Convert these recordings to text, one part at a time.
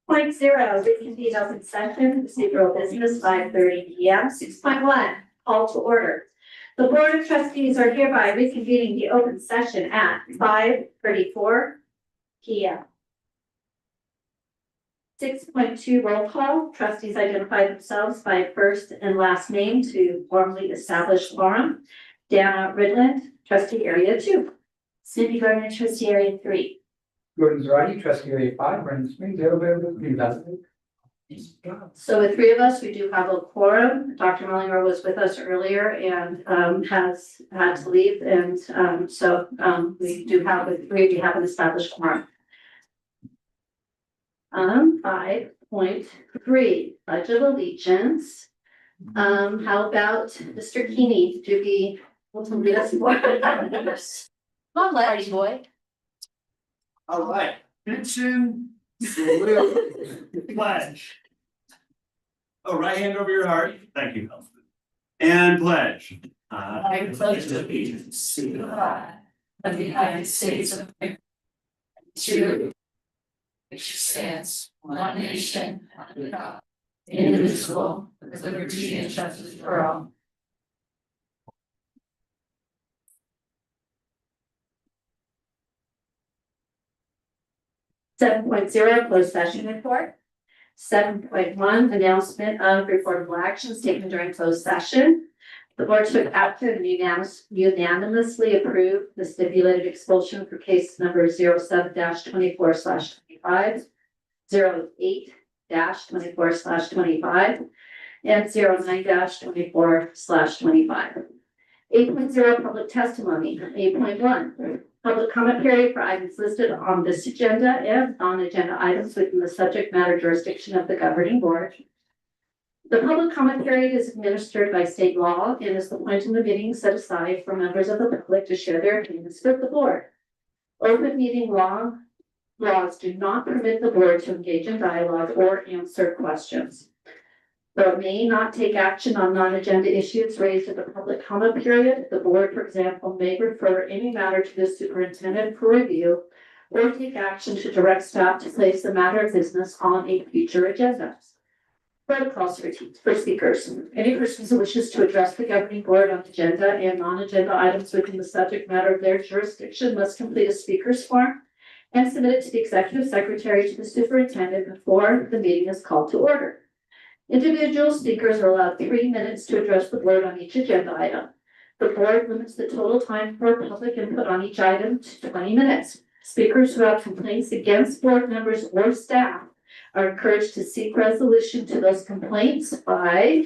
6.0, reconvene open session, procedural business, 5:30 p.m. 6.1, call to order. The Board of Trustees are hereby reconvening the open session at 5:34 p.m. 6.2, roll call. Trustees identify themselves by first and last name to formally establish quorum. Dana Ridland, trustee area 2. Cindy Gardner, trustee area 3. Gordon Zarate, trustee area 5, Brendan Springs, So with 3 of us, we do have a quorum. Dr. Mellinger was with us earlier and has had to leave. And we do have with 3, we have an established quorum. 5.3, Pledge of Allegiance. How about Mr. Keeney to be able to lead us forward? Come on, Larry boy. All right, attention, pledge. Oh, right hand over your heart. Thank you. And pledge. I pledge allegiance to the flag of the United States of America, to which stands one nation under God, indivisible, with liberty and justice for all. Seven point zero, closed session report. 7.1, announcement of reportable actions taken during closed session. The board took action and unanimously approved the stipulated expulsion for case number 07-24/25, 08-24/25, and 09-24/25. 8.0, public testimony. 8.1, public comment period for items listed on this agenda and non-agenda items within the subject matter jurisdiction of the governing board. The public comment period is administered by state law and is the point in the meeting set aside for members of the public to share their opinions with the board. Open meeting laws do not permit the board to engage in dialogue or answer questions. Though it may not take action on non-agenda issues raised at the public comment period, the board, for example, may refer any matter to the superintendent for review or take action to direct staff to place the matter of business on a future agenda. Protocols for speakers. Any person who wishes to address the governing board on agenda and non-agenda items within the subject matter of their jurisdiction must complete a speaker's form and submit it to the executive secretary to the superintendent before the meeting is called to order. Individual speakers are allowed 3 minutes to address the board on each agenda item. The board limits the total time for public input on each item to 20 minutes. Speakers who have complaints against board members or staff are encouraged to seek resolution to those complaints by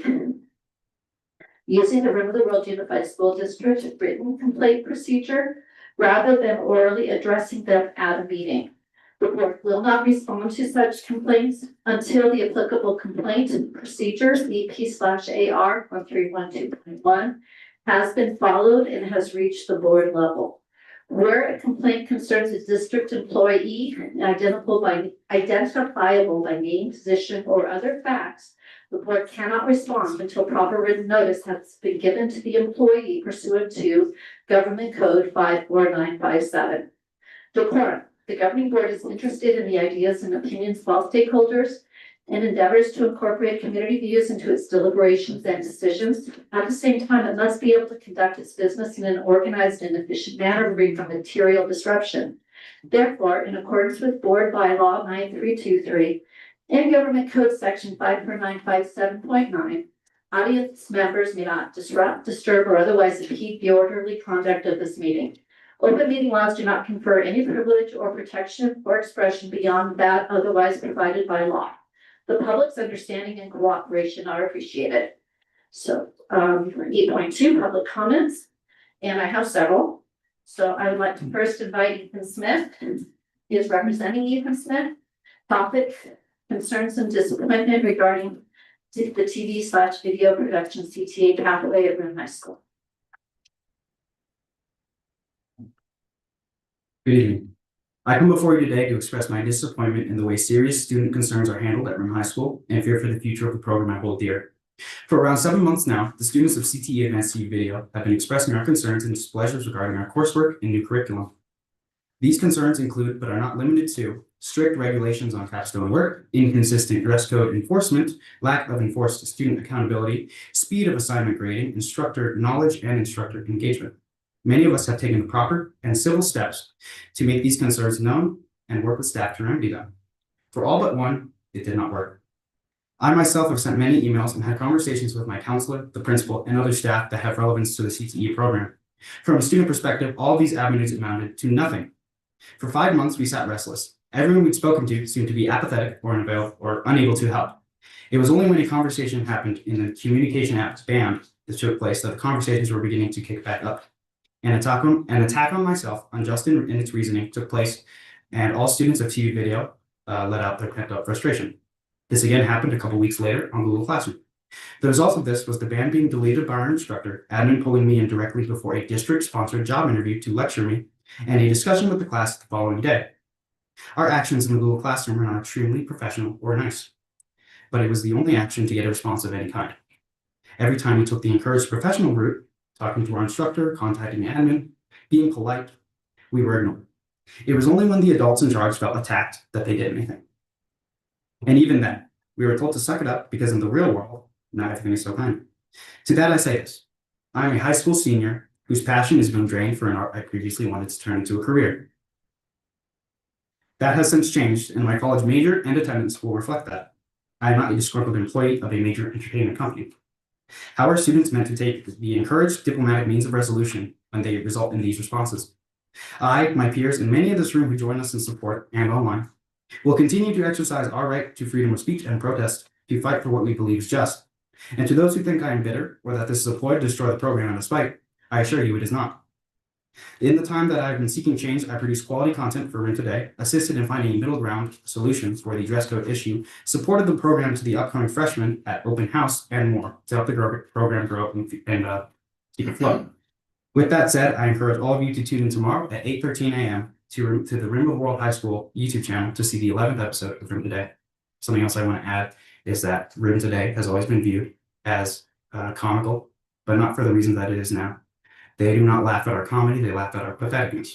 using the Rim of the World Unified School District written complaint procedure rather than orally addressing them at a meeting. The board will not respond to such complaints until the applicable complaint procedures, EP/AR 1312.1, has been followed and has reached the board level. Where a complaint concerns a district employee identifiable by name, position, or other facts, the board cannot respond until proper written notice has been given to the employee pursuant to Government Code 54957. Decorum. The governing board is interested in the ideas and opinions of all stakeholders and endeavors to incorporate community views into its deliberations and decisions. At the same time, it must be able to conduct its business in an organized and efficient manner free from material disruption. Therefore, in accordance with Board Bylaw 9323 and Government Code Section 54957.9, audience members may not disrupt, disturb, or otherwise impede the orderly conduct of this meeting. Open meeting laws do not confer any privilege or protection or expression beyond that otherwise provided by law. The public's understanding and cooperation are appreciated. So 8.2, public comments, and I have several. So I would like to first invite Ethan Smith. He is representing Ethan Smith. Topic: concerns and disappointment regarding the TV/video production CTA pathway at Rim High School. Good evening. I come before you today to express my disappointment in the way serious student concerns are handled at Rim High School and fear for the future of the program I hold dear. For around 7 months now, the students of CTE Advanced TV Video have been expressing our concerns and displeasures regarding our coursework and new curriculum. These concerns include, but are not limited to, strict regulations on capstone work, inconsistent dress code enforcement, lack of enforced student accountability, speed of assignment grading, instructor knowledge, and instructor engagement. Many of us have taken the proper and civil steps to make these concerns known and work with staff to remedy them. For all but one, it did not work. I myself have sent many emails and had conversations with my counselor, the principal, and other staff that have relevance to the CTE program. From a student perspective, all these avenues amounted to nothing. For 5 months, we sat restless. Everyone we'd spoken to seemed to be apathetic or unable to help. It was only when a conversation happened in the communication apps BAM that took place that the conversations were beginning to kick back up. An attack on myself, unjust in its reasoning, took place, and all students of TV video let out their pent-up frustration. This again happened a couple weeks later on Google Classroom. The result of this was the ban being deleted by our instructor, admin pulling me in directly before a district-sponsored job interview to lecture me, and a discussion with the class the following day. Our actions in the Google Classroom were not extremely professional or nice, but it was the only action to get a response of any kind. Every time we took the encouraged professional route, talking to our instructor, contacting the admin, being polite, we were ignored. It was only when the adults in charge felt attacked that they did anything. And even then, we were told to suck it up because in the real world, not everything is so kind. To that I say this: I'm a high school senior whose passion is being drained for an art I previously wanted to turn into a career. That has since changed, and my college major and attendance will reflect that. I am not a disgruntled employee of a major entertainment company. How are students meant to take the encouraged diplomatic means of resolution when they result in these responses? I, my peers, and many in this room who join us in support and online will continue to exercise our right to freedom of speech and protest to fight for what we believe is just. And to those who think I am bitter or that this is a ploy to destroy the program out of spite, I assure you it is not. In the time that I've been seeking change, I produced quality content for Room Today, assisted in finding a middle ground solution for the dress code issue, supported the program to the upcoming freshmen at Open House, and more to help the program grow and keep it afloat. With that said, I encourage all of you to tune in tomorrow at 8:13 a.m. to the Rim of World High School YouTube channel to see the 11th episode of Room Today. Something else I want to add is that Room Today has always been viewed as comical, but not for the reasons that it is now. They do not laugh at our comedy, they laugh at our patheticness.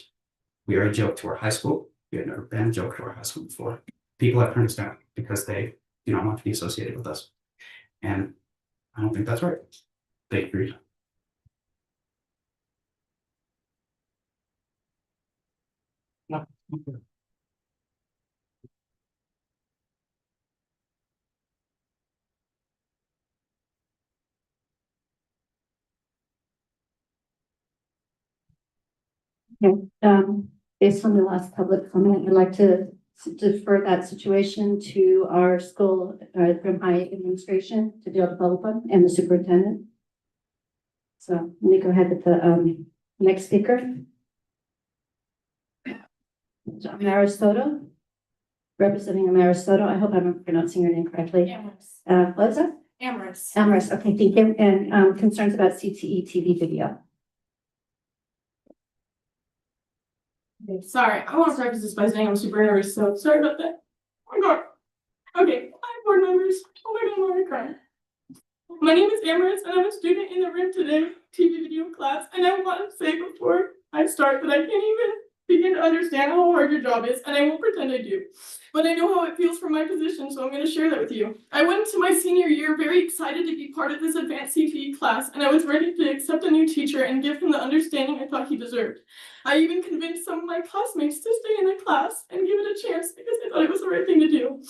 We are a joke to our high school. We have never been a joke to our high school before. People have turned us down because they do not want to be associated with us. And I don't think that's right. Thank you for your time. Based on the last public comment, I'd like to defer that situation to our school, Grim High administration to deal with them and the superintendent. So let me go ahead with the next speaker. Soto, representing Soto. I hope I'm pronouncing your name correctly. Amorous. What's that? Amorous. Amorous. Okay, thank you. And concerns about CTE TV video. Okay, sorry, I want to start this by saying I'm super nervous, so sorry about that. Oh my god. Okay, hi board members. Oh my god, I'm already crying. My name is Amorous, and I'm a student in the Room Today TV video class, and I want to say before I start that I can't even begin to understand how hard your job is, and I won't pretend I do. But I know how it feels from my position, so I'm going to share that with you. I went into my senior year very excited to be part of this advanced CTE class, and I was ready to accept a new teacher and give him the understanding I thought he deserved. I even convinced some of my classmates to stay in the class and give it a chance because I thought it was the right thing to do.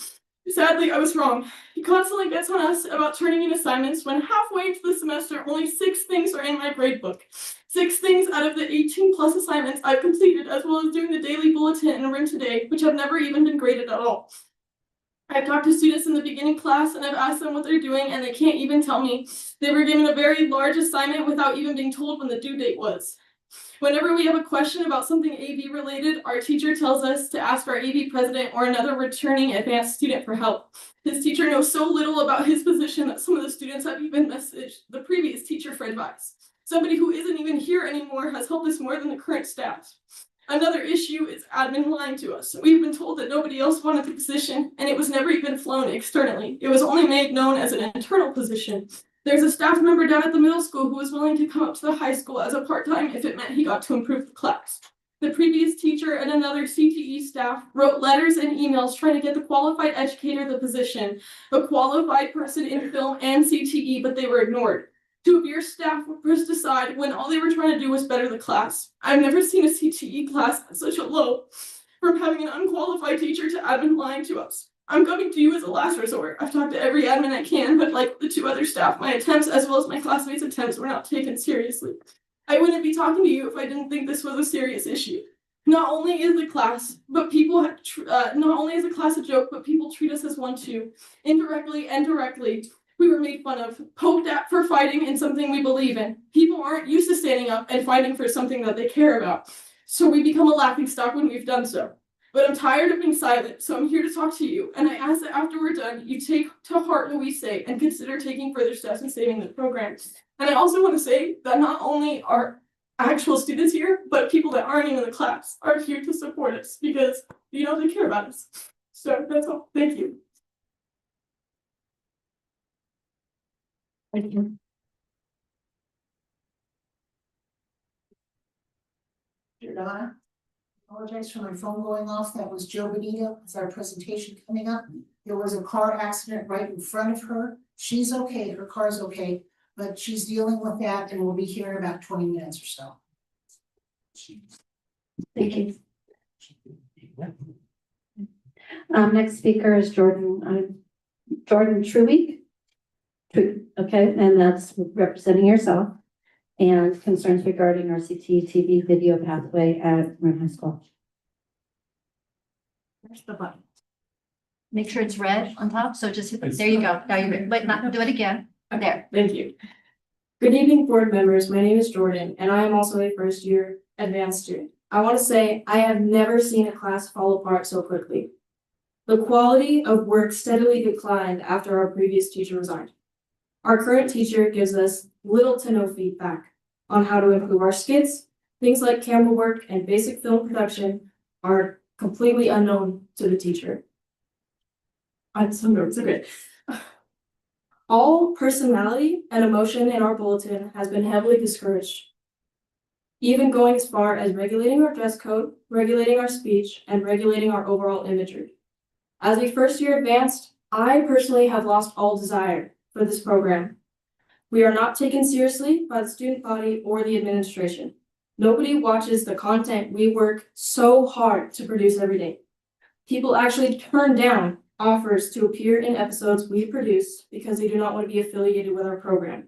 Sadly, I was wrong. He constantly gets on us about turning in assignments when halfway into the semester, only 6 things are in my grade book. 6 things out of the 18 plus assignments I've completed, as well as doing the daily bulletin and Room Today, which have never even been graded at all. I've talked to students in the beginning class and I've asked them what they're doing and they can't even tell me. They were given a very large assignment without even being told when the due date was. Whenever we have a question about something AV related, our teacher tells us to ask our AV president or another returning advanced student for help. His teacher knows so little about his position that some of the students have even messaged the previous teacher for advice. Somebody who isn't even here anymore has helped us more than the current staff. Another issue is admin lying to us. We've been told that nobody else wanted the position and it was never even flown externally. It was only made known as an internal position. There's a staff member down at the middle school who was willing to come up to the high school as a part-time if it meant he got to improve the class. The previous teacher and another CTE staff wrote letters and emails trying to get the qualified educator the position, a qualified person in film and CTE, but they were ignored. 2 of your staff were pushed aside when all they were trying to do was better the class. I've never seen a CTE class at such a low, from having an unqualified teacher to admin lying to us. I'm coming to you as a last resort. I've talked to every admin I can, but like the 2 other staff, my attempts as well as my classmates' attempts were not taken seriously. I wouldn't be talking to you if I didn't think this was a serious issue. Not only is the class, but people not only is the class a joke, but people treat us as one too. Indirectly and directly, we were made fun of, poked at for fighting in something we believe in. People aren't used to standing up and fighting for something that they care about. So we become a laughingstock when we've done so. But I'm tired of being silent, so I'm here to talk to you. And I ask that after we're done, you take to heart what we say and consider taking further steps in saving the program. And I also want to say that not only are actual students here, but people that aren't even in the class are here to support us because, you know, they care about us. So that's all. Thank you. Thank you. Donna, apologize for my phone going off. That was Joe Benito with our presentation coming up. There was a car accident right in front of her. She's okay, her car's okay, but she's dealing with that and we'll be here in about 20 minutes or so. Thank you. Next speaker is Jordan Trueweek. Okay, and that's representing yourself and concerns regarding our CCTV video pathway at Marin High School. There's the button. Make sure it's red on top, so just, there you go, now you're ready. Wait, not, do it again, there. Thank you. Good evening, board members. My name is Jordan, and I am also a first-year advanced student. I want to say I have never seen a class fall apart so quickly. The quality of work steadily declined after our previous teacher resigned. Our current teacher gives us little to no feedback on how to improve our skits. Things like camera work and basic film production are completely unknown to the teacher. Some notes are good. All personality and emotion in our bulletin has been heavily discouraged, even going as far as regulating our dress code, regulating our speech, and regulating our overall imagery. As a first-year advanced, I personally have lost all desire for this program. We are not taken seriously by the student body or the administration. Nobody watches the content we work so hard to produce every day. People actually turn down offers to appear in episodes we produce because they do not want to be affiliated with our program.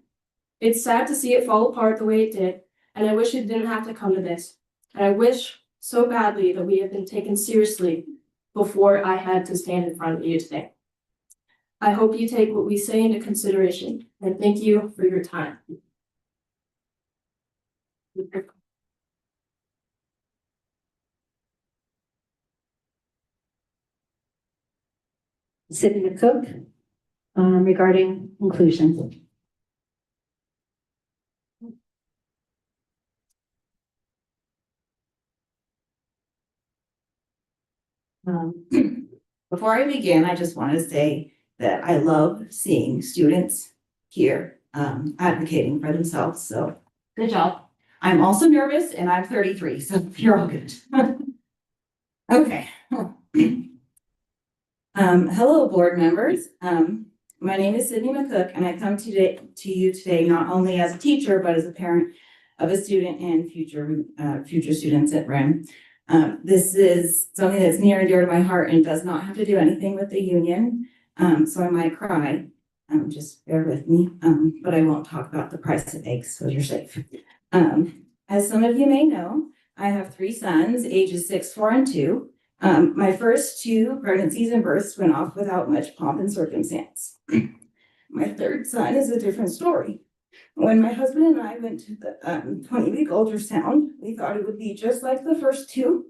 It's sad to see it fall apart the way it did, and I wish it didn't have to come to this. And I wish so badly that we had been taken seriously before I had to stand in front of you today. I hope you take what we say into consideration, and thank you for your time. Sydney McCook, regarding inclusion. Before I begin, I just want to say that I love seeing students here advocating for themselves. So good job. I'm also nervous and I'm 33, so you're all good. Okay. Hello, board members. My name is Sydney McCook, and I come to you today not only as a teacher, but as a parent of a student and future students at RIM. This is something that's near and dear to my heart and does not have to do anything with the union. So I might cry. Just bear with me. But I won't talk about the price of eggs, so you're safe. As some of you may know, I have 3 sons, ages 6, 4, and 2. My first 2 pregnancies and births went off without much pomp and circumstance. My 3rd son is a different story. When my husband and I went to the 20-week ultrasound, we thought it would be just like the first 2.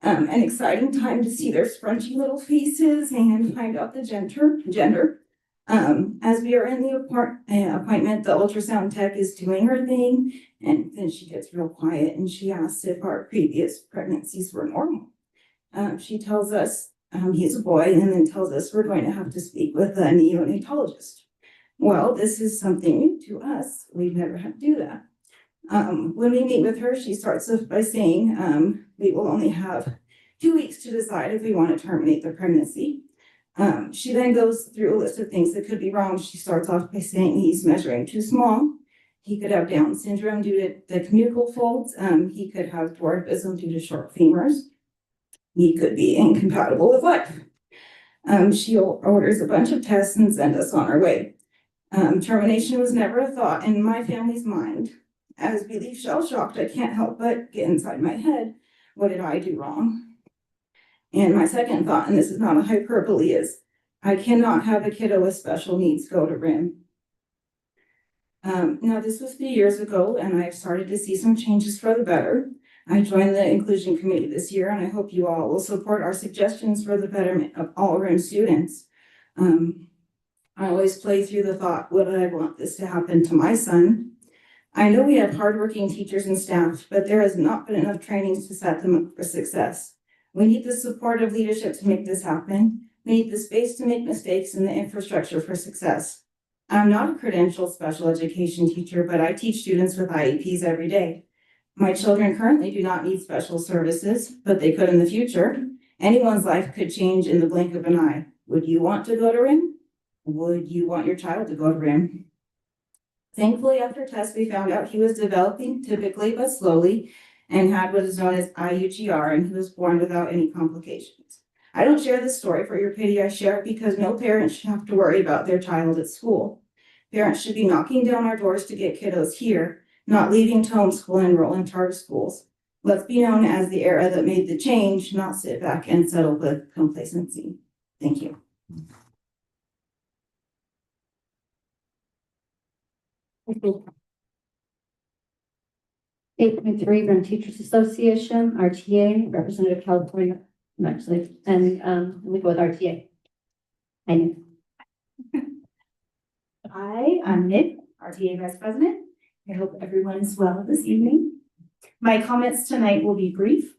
An exciting time to see their scrunchy little faces and find out the gender. As we are in the appointment, the ultrasound tech is doing her thing, and then she gets real quiet and she asks if our previous pregnancies were normal. She tells us he's a boy, and then tells us we're going to have to speak with a neonatologist. Well, this is something new to us. We've never had to do that. When we meet with her, she starts off by saying we will only have 2 weeks to decide if we want to terminate the pregnancy. She then goes through a list of things that could be wrong. She starts off by saying he's measuring too small. He could have Down syndrome due to the cuticle folds. He could have dwarfism due to short femurs. He could be incompatible with life. She orders a bunch of tests and sends us on our way. Termination was never a thought in my family's mind. As we leave shell-shocked, I can't help but get inside my head, what did I do wrong? And my second thought, and this is not a hyperbole, is I cannot have a kiddo with special needs go to RIM. Now this was 3 years ago, and I've started to see some changes for the better. I joined the inclusion committee this year, and I hope you all will support our suggestions for the betterment of all RIM students. I always play through the thought, would I want this to happen to my son? I know we have hardworking teachers and staff, but there has not been enough trainings to set them up for success. We need the support of leadership to make this happen. We need the space to make mistakes and the infrastructure for success. I'm not a credentialed special education teacher, but I teach students with IEPs every day. My children currently do not need special services, but they could in the future. Anyone's life could change in the blink of an eye. Would you want to go to RIM? Would you want your child to go to RIM? Thankfully, after tests, we found out he was developing typically but slowly and had what is known as IUGR, and he was born without any complications. I don't share this story for your pity, I share it because no parent should have to worry about their child at school. Parents should be knocking down our doors to get kiddos here, not leaving to homeschool and enroll in charter schools. Let's be known as the era that made the change, not sit back and settle with complacency. Thank you. Eight point three, Run Teachers Association, RTA, Representative California, actually, and we go with RTA. I knew. Hi, I'm Nick, RTA Vice President. I hope everyone is well this evening. My comments tonight will be brief.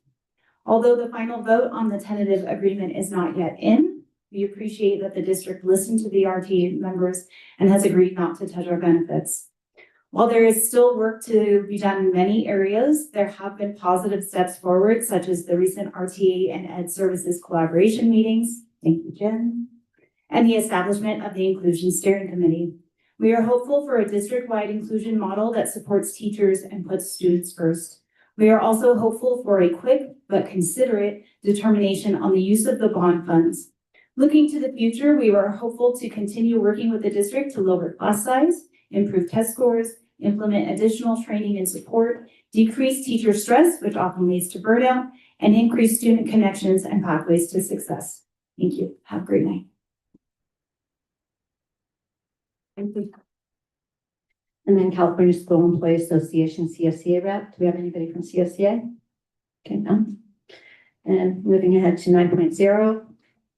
Although the final vote on the tentative agreement is not yet in, we appreciate that the district listened to the RTA members and has agreed not to touch our benefits. While there is still work to be done in many areas, there have been positive steps forward, such as the recent RTA and Ed Services collaboration meetings. Thank you, Jen. And the establishment of the Inclusion Steering Committee. We are hopeful for a district-wide inclusion model that supports teachers and puts students first. We are also hopeful for a quick but considerate determination on the use of the bond funds. Looking to the future, we are hopeful to continue working with the district to lower class size, improve test scores, implement additional training and support, decrease teacher stress, which often leads to burnout, and increase student connections and pathways to success. Thank you. Have a great night. And then California School Employee Association, CSCA rep. Do we have anybody from CSCA? Okay, no. And moving ahead to 9.0,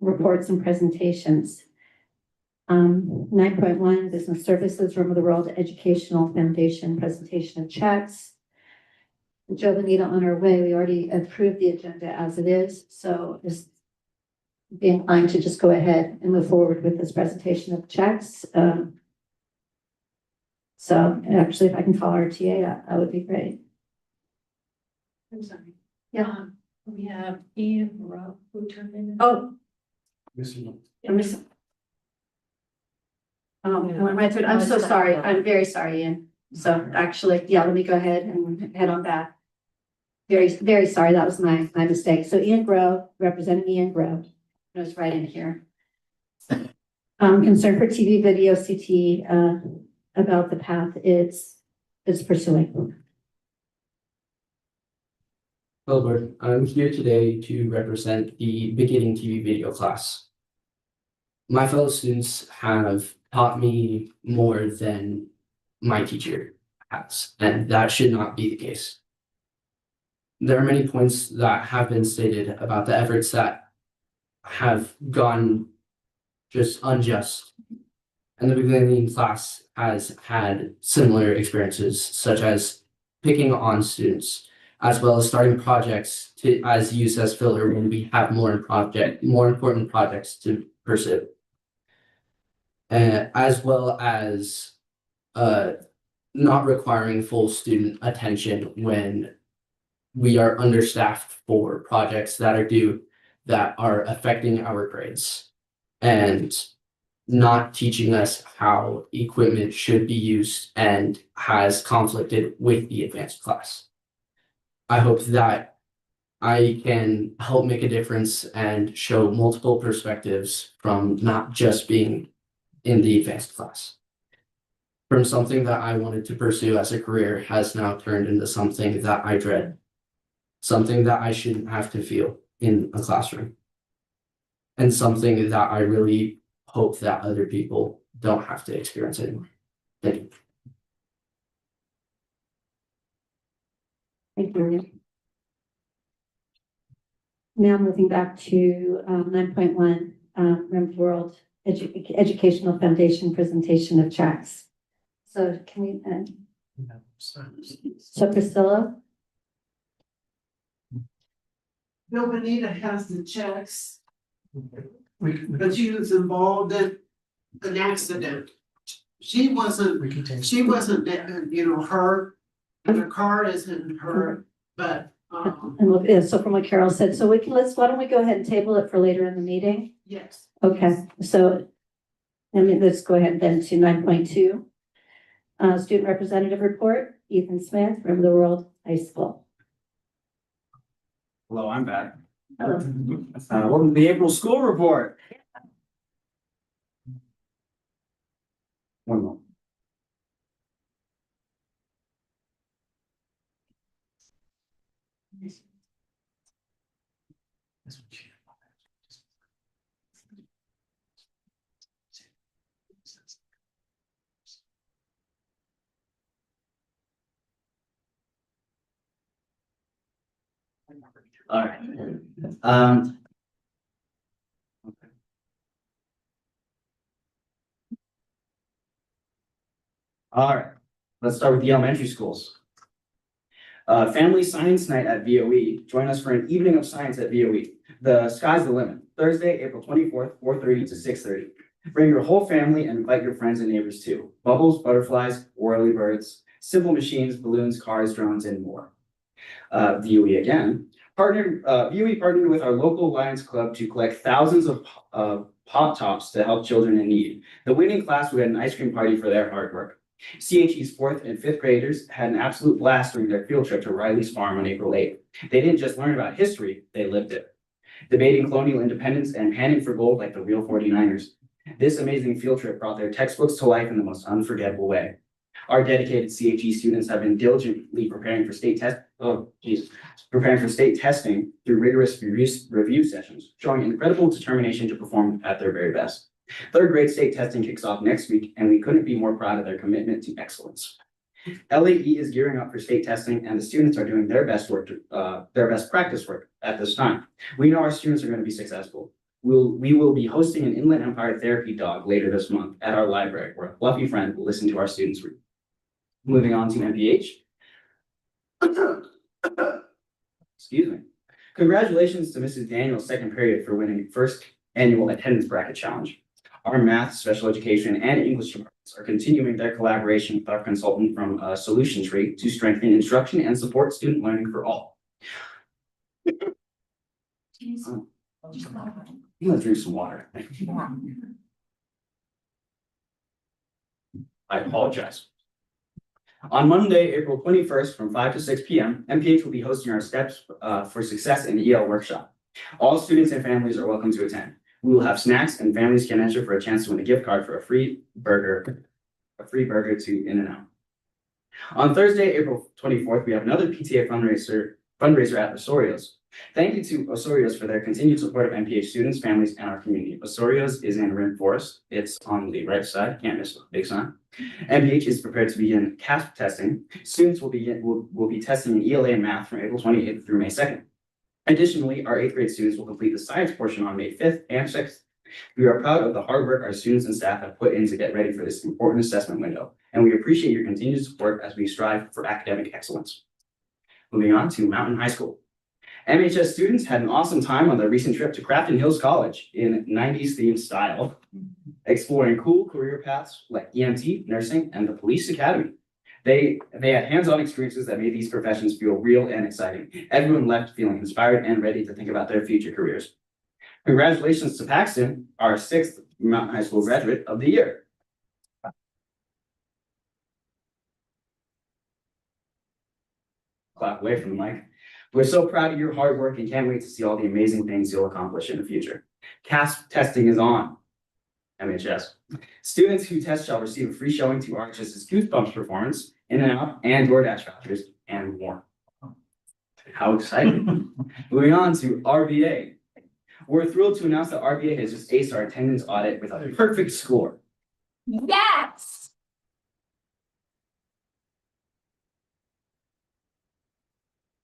reports and presentations. 9.1, Business Services, Room of the World Educational Foundation, presentation of checks. Joe, Benita, on our way, we already approved the agenda as it is, so just be inclined to just go ahead and move forward with this presentation of checks. So actually, if I can call RTA, that would be great. I'm sorry. Yeah. We have Ian Rowe who turned in. Oh, Missing. I'm missing. Oh, I went right through it. I'm so sorry. I'm very sorry, Ian. So actually, yeah, let me go ahead and head on back. Very, very sorry. That was my mistake. So Ian Grove, representing Ian Grove, it was right in here. Concern for TV, video, CT, about the path it's pursuing. Hello, Board. I'm here today to represent the beginning TV video class. My fellow students have taught me more than my teacher has, and that should not be the case. There are many points that have been stated about the efforts that have gone just unjust. And the beginning class has had similar experiences, such as picking on students, as well as starting projects as used as filler when we have more important projects to pursue. As well as not requiring full student attention when we are understaffed for projects that are due that are affecting our grades and not teaching us how equipment should be used and has conflicted with the advanced class. I hope that I can help make a difference and show multiple perspectives from not just being in the advanced class. From something that I wanted to pursue as a career has now turned into something that I dread, something that I shouldn't have to feel in a classroom, and something that I really hope that other people don't have to experience anymore. Thank you. Thank you. Now moving back to 9.1, RIMS World Educational Foundation presentation of tracks. So can we, so Priscilla? Bill Benita has the checks, but she was involved in an accident. She wasn't, hurt, and her car isn't hurt, but, And so from what Carol said, so we can, why don't we go ahead and table it for later in the meeting? yes. Okay, so let's go ahead then to 9.2. Student representative report, Ethan Smith from the World High School. Hello, I'm back. Welcome to the April school report. One moment. All right. All right, let's start with the elementary schools. Family Science Night at VOE. Join us for an evening of science at VOE. The sky's the limit. Thursday, April 24th, 4:30 to 6:30. Bring your whole family and invite your friends and neighbors too. Bubbles, butterflies, whirly birds, simple machines, balloons, cars, drones, and more. VOE again. VOE partnered with our local Lions Club to collect thousands of pop tops to help children in need. The winning class will get an ice cream party for their hard work. CHE's 4th and 5th graders had an absolute blast during their field trip to Riley's farm on April 8th. They didn't just learn about history, they lived it. Debating colonial independence and panning for gold like the real 49ers. This amazing field trip brought their textbooks to life in the most unforgettable way. Our dedicated CHE students have been diligently preparing for state testing through rigorous review sessions, showing incredible determination to perform at their very best. 3rd grade state testing kicks off next week, and we couldn't be more proud of their commitment to excellence. LAE is gearing up for state testing, and the students are doing their best practice work at this time. We know our students are going to be successful. We will be hosting an Inland Empire therapy dog later this month at our library, where a fluffy friend will listen to our students read. Moving on to MPH. Excuse me. Congratulations to Mrs. Daniel's 2nd period for winning 1st annual attendance bracket challenge. Our math, special education, and English departments are continuing their collaboration with our consultant from Solution Tree to strengthen instruction and support student learning for all. I'm gonna drink some water. I apologize. On Monday, April 21st, from 5 to 6 p.m., MPH will be hosting our Steps for Success in EL workshop. All students and families are welcome to attend. We will have snacks, and families can enter for a chance to win a gift card for a free burger to In-N-Out. On Thursday, April 24th, we have another PTA fundraiser at Osorio's. Thank you to Osorio's for their continued support of MPH students, families, and our community. Osorio's is in Rim Forest. It's on the right side. Can't miss the big sign. MPH is prepared to begin CASP testing. Students will be testing in ELA and math from April 28th through May 2nd. Additionally, our 8th grade students will complete the science portion on May 5th and 6th. We are proud of the hard work our students and staff have put in to get ready for this important assessment window, and we appreciate your continued support as we strive for academic excellence. Moving on to Mountain High School. MHS students had an awesome time on their recent trip to Crafton Hills College in 90s themed style, exploring cool career paths like EMT, nursing, and the police academy. They had hands-on experiences that made these professions feel real and exciting. Everyone left feeling inspired and ready to think about their future careers. Congratulations to Paxton, our 6th Mountain High School graduate of the year. Clap away from the mic. We're so proud of your hard work and can't wait to see all the amazing things you'll accomplish in the future. CASP testing is on. MHS. Students who test shall receive a free showing to RHS's Goosebumps performance, In-N-Out, and DoorDash vouchers, and more. How exciting. Moving on to RBA. We're thrilled to announce that RBA has just aced our attendance audit with a perfect score. Yes.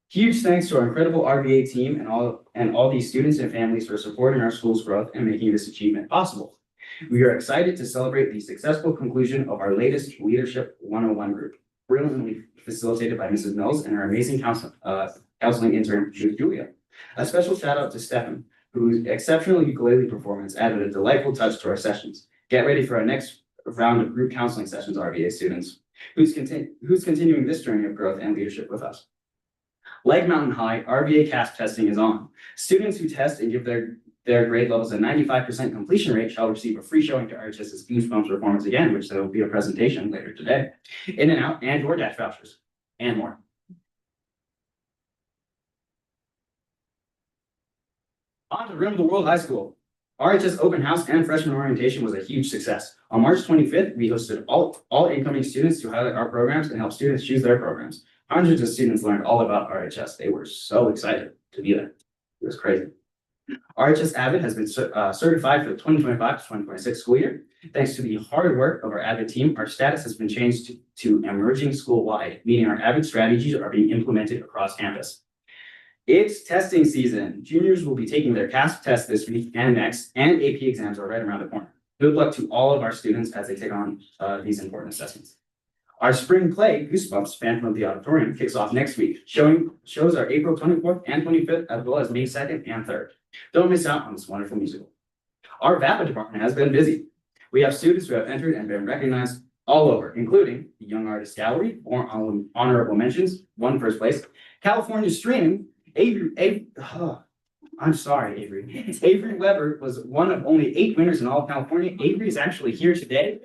Huge thanks to our incredible RBA team and all these students and families for supporting our school's growth and making this achievement possible. We are excited to celebrate the successful conclusion of our latest Leadership 101 group, brilliantly facilitated by Mrs. Mills and our amazing counseling intern, Julia. A special shout out to Stefan, whose exceptional ukulele performance added a delightful touch to our sessions. Get ready for our next round of group counseling sessions, RBA students, who's continuing this journey of growth and leadership with us. Like Mountain High, RBA CASP testing is on. Students who test and give their grade levels a 95% completion rate shall receive a free showing to RHS's Goosebumps performance again, which there will be a presentation later today. In-N-Out and DoorDash vouchers, and more. On to Rim of the World High School. RHS Open House and Freshman Orientation was a huge success. On March 25th, we hosted all incoming students to highlight our programs and help students choose their programs. Hundreds of students learned all about RHS. They were so excited to be there. It was crazy. RHS Avid has been certified for the 2025 to 2026 school year. Thanks to the hard work of our Avid team, our status has been changed to emerging school-wide, meaning our Avid strategies are being implemented across campus. It's testing season. Juniors will be taking their CASP test this week and next, and AP exams are right around the corner. Good luck to all of our students as they take on these important assessments. Our spring play, Goosebumps, Phantom of the Auditorium, kicks off next week. Shows are April 24th and 25th, as well as May 2nd and 3rd. Don't miss out on this wonderful musical. Our VAPA department has been busy. We have students who have entered and been recognized all over, including the Young Artist Gallery, 4 honorable mentions, 1 first place, California Streaming, I'm sorry, Avery. Avery Weber was one of only 8 winners in all of California. Avery is actually here today.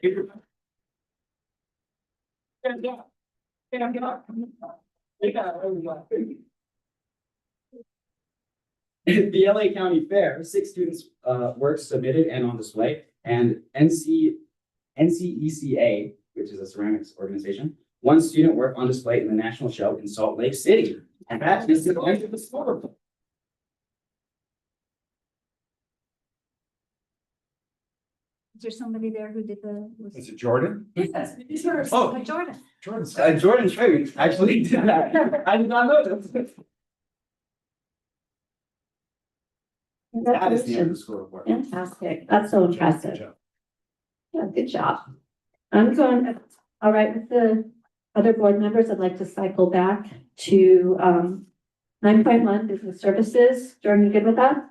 The LA County Fair, 6 students' works submitted and on display, and NCECA, which is a ceramics organization, 1 student work on display in the national show in Salt Lake City. And that is the end of the score. Is there somebody there who did the? Is it Jordan? Yes. Oh. Jordan. Jordan Trey actually did that. I did not know this. That is the end of the school report. Fantastic. That's so impressive. Yeah, good job. I'm going, all right, with the other board members, I'd like to cycle back to 9.1 business services. Jordan, you good with that?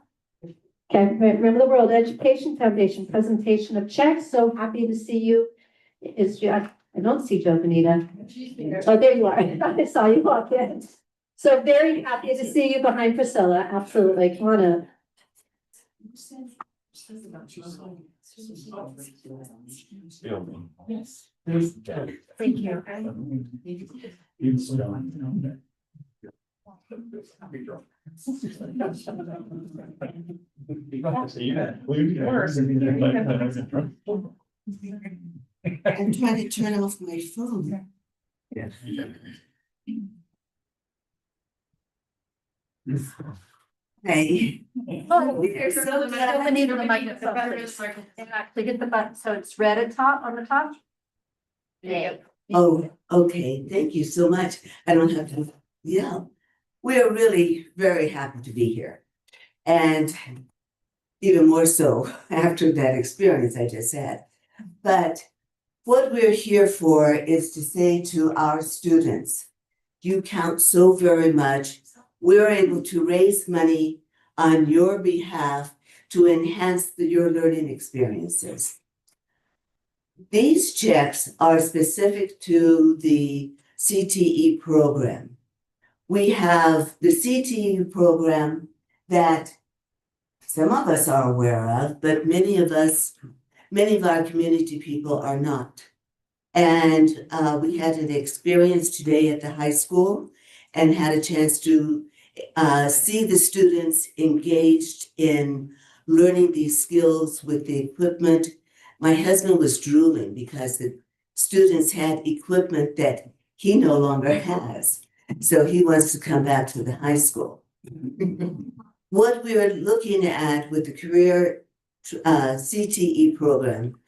Okay, Remember the World Education Foundation presentation of checks. So happy to see you. I don't see Joe Benita. Oh, there you are. I saw you walk in. So very happy to see you behind Priscilla. Absolutely. Come on up. Yes. Thank you. I'm trying to turn off my phone. Yes. Hey. Oh, here's so many of the microphone. And actually hit the button, so it's red at top, on the top. There. Oh, okay, thank you so much. I don't have to, yeah. We're really very happy to be here. And even more so after that experience I just had. But what we're here for is to say to our students, you count so very much. We're able to raise money on your behalf to enhance your learning experiences. These checks are specific to the CTE program. We have the CTE program that some of us are aware of, but many of our community people are not. And we had an experience today at the high school and had a chance to see the students engaged in learning these skills with the equipment. My husband was drooling because the students had equipment that he no longer has. So he wants to come back to the high school. What we are looking at with the career CTE program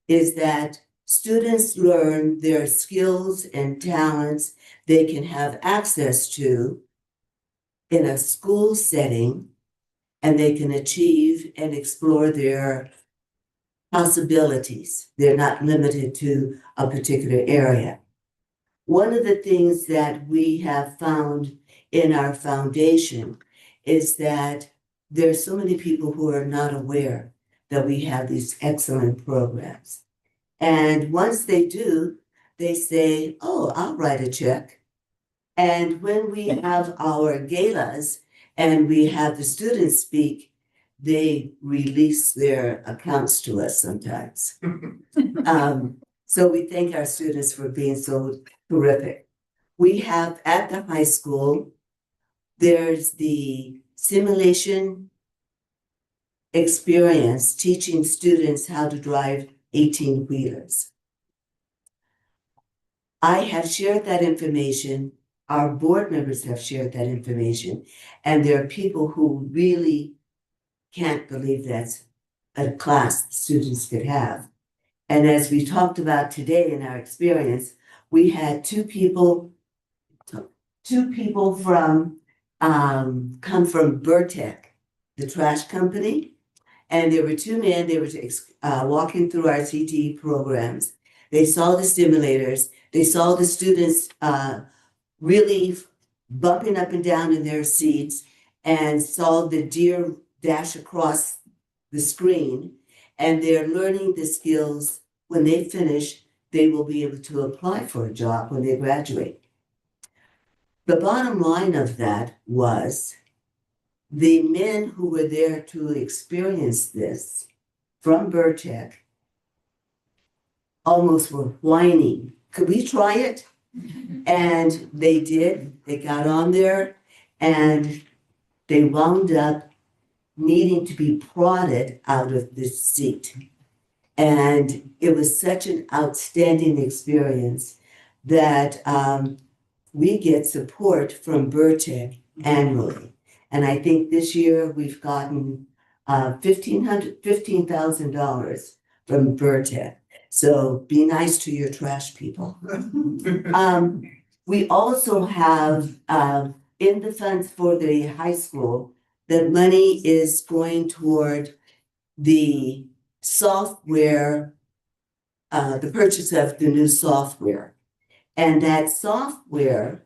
is that students learn their skills and talents they can have access to in a school setting, and they can achieve and explore their possibilities. They're not limited to a particular area. One of the things that we have found in our foundation is that there are so many people who are not aware that we have these excellent programs. And once they do, they say, oh, I'll write a check. And when we have our galas and we have the students speak, they release their accounts to us sometimes. So we thank our students for being so terrific. We have at the high school, there's the simulation experience teaching students how to drive 18-wheelers. I have shared that information. Our board members have shared that information. And there are people who really can't believe that's a class students could have. And as we talked about today in our experience, we had two people from come from Burtech, the trash company. And there were two men, they were walking through our CTE programs. They saw the stimulators, they saw the students really bumping up and down in their seats and saw the deer dash across the screen. And they're learning the skills. When they finish, they will be able to apply for a job when they graduate. The bottom line of that was the men who were there to experience this from Burtech almost were whining. Could we try it? And they did. They got on there and they wound up needing to be prodded out of the seat. And it was such an outstanding experience that we get support from Burtech annually. And I think this year we've gotten $15,000 from Burtech. So be nice to your trash people. We also have in the funds for the high school, that money is going toward the software, the purchase of the new software. And that software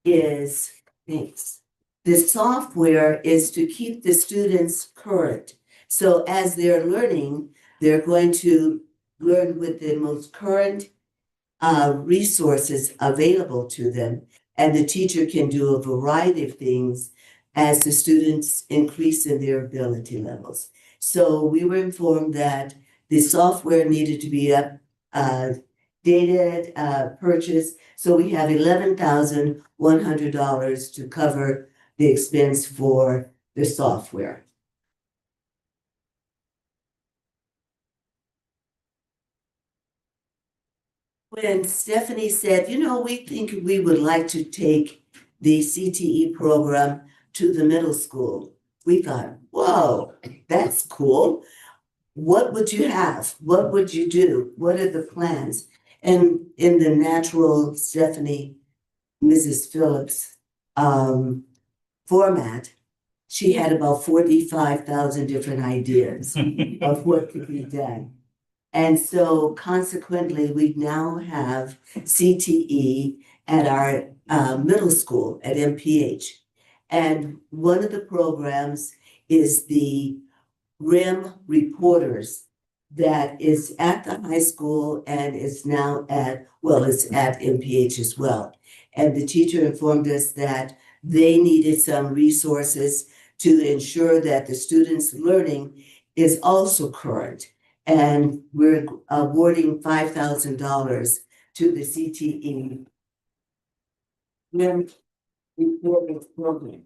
is, thanks. The software is to keep the students current. So as they're learning, they're going to learn with the most current resources available to them. And the teacher can do a variety of things as the students increase in their ability levels. So we were informed that the software needed to be updated, purchased. So we have $11,100 to cover the expense for the software. When Stephanie said, you know, we think we would like to take the CTE program to the middle school, we thought, whoa, that's cool. What would you have? What would you do? What are the plans? And in the natural Stephanie, Mrs. Phillips format, she had about 45,000 different ideas of what could be done. And so consequently, we now have CTE at our middle school at MPH. And one of the programs is the RIM reporters. that is at the high school and is now it's at MPH as well. And the teacher informed us that they needed some resources to ensure that the students' learning is also current. And we're awarding $5,000 to the CTE program.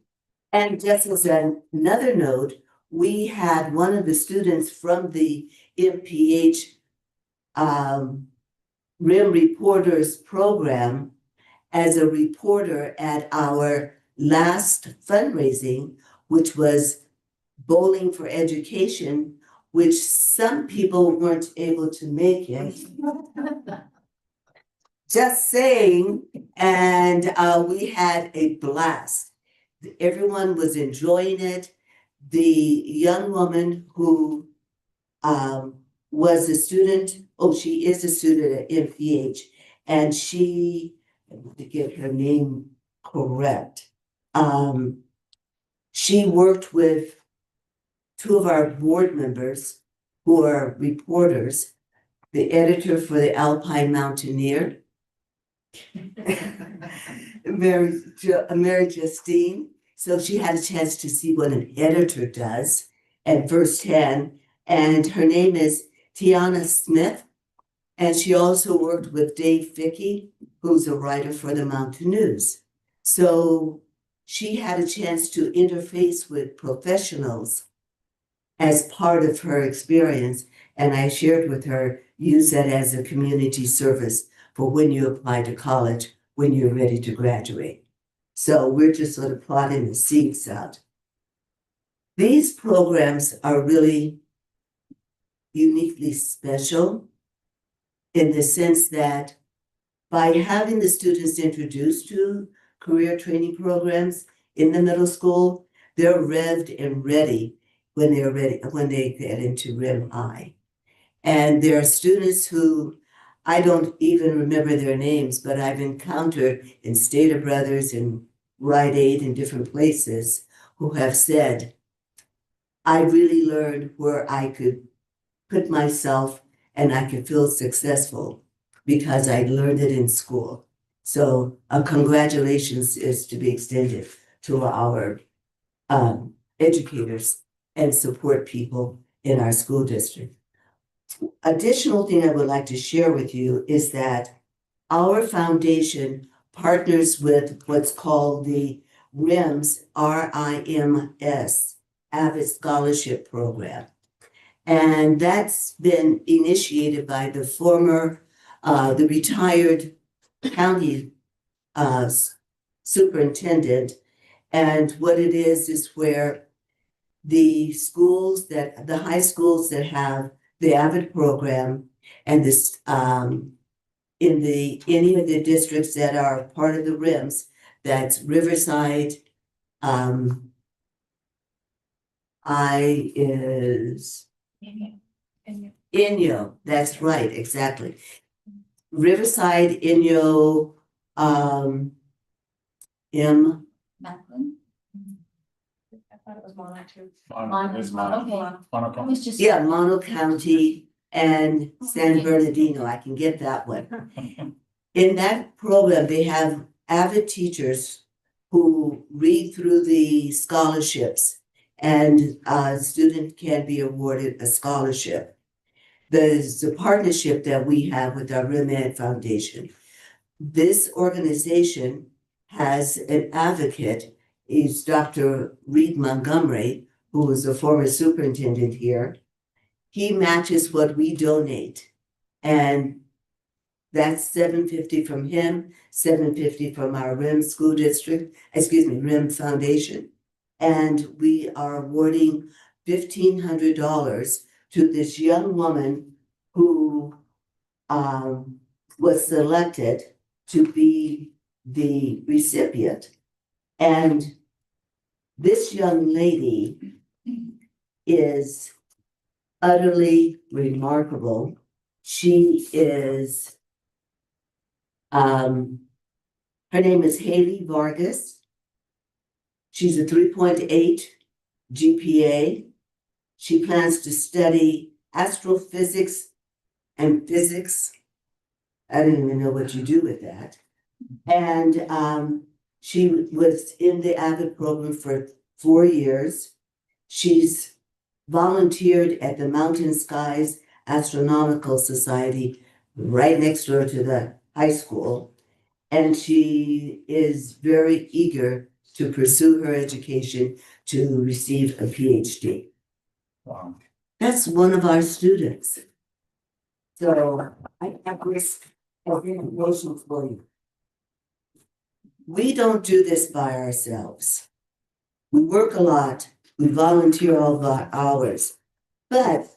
And just as another note, we had one of the students from the MPH RIM Reporters program as a reporter at our last fundraising, which was Bowling for Education, which some people weren't able to make it. Just saying, and we had a blast. Everyone was enjoying it. The young woman who was a student, she is a student at MPH, and she, to get her name correct, she worked with two of our board members who are reporters, the editor for the Alpine Mountaineer, Mary Justine. So she had a chance to see what an editor does at firsthand. And her name is Tiana Smith. And she also worked with Dave Vicky, who's a writer for the Mountain News. So she had a chance to interface with professionals as part of her experience. And I shared with her, use that as a community service for when you apply to college, when you're ready to graduate. So we're just sort of plotting the seeds out. These programs are really uniquely special in the sense that by having the students introduced to career training programs in the middle school, they're revved and ready when they get into RIM I. And there are students who I don't even remember their names, but I've encountered in Stater Brothers and Rite Aid and different places who have said, I really learned where I could put myself and I could feel successful because I learned it in school. So congratulations is to be extended to our educators and support people in our school district. Additional thing I would like to share with you is that our foundation partners with what's called the RIMS, RIMS, Avid Scholarship Program. And that's been initiated by the retired county superintendent. And what it is where the high schools that have the Avid program and this any of the districts that are part of the RIMS, that's Riverside, Inyo, that's right, exactly. Riverside, Inyo, Macklin? I thought it was Monarch too. Mono County and San Bernardino, I can get that one. In that program, they have avid teachers who read through the scholarships and a student can be awarded a scholarship. There's a partnership that we have with our RIMAD Foundation. This organization has an advocate, is Dr. Reed Montgomery, who is a former superintendent here. He matches what we donate. And that's $750 from him, $750 from our RIM school district, RIM Foundation. And we are awarding $1,500 to this young woman who was selected to be the recipient. And this young lady is utterly remarkable. She is, her name is Haley Vargas. She's a 3.8 GPA. She plans to study astrophysics and physics. I don't even know what you do with that. And she was in the AVID program for 4 years. She's volunteered at the Mountain Skies Astronomical Society right next door to the high school. And she is very eager to pursue her education to receive a PhD. Wow. That's one of our students. So I have this information for you. We don't do this by ourselves. We work a lot, we volunteer all of our hours. But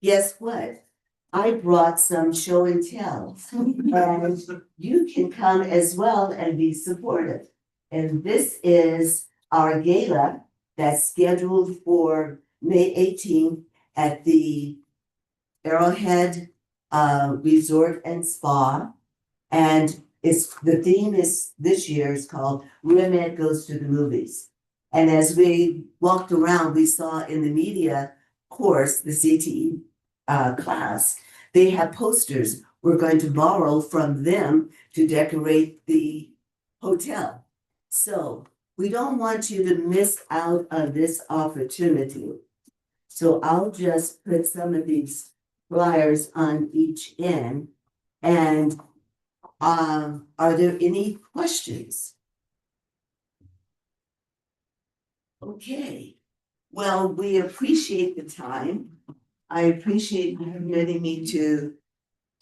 guess what? I brought some show and tell. And you can come as well and be supportive. And this is our gala that's scheduled for May 18th at the Arrowhead Resort and Spa. And the theme is this year is called Women Goes to the Movies. And as we walked around, we saw in the media course, the CTE class, they have posters. We're going to borrow from them to decorate the hotel. So we don't want you to miss out on this opportunity. So I'll just put some of these flyers on each end. And are there any questions? Okay, well, we appreciate the time. I appreciate you permitting me to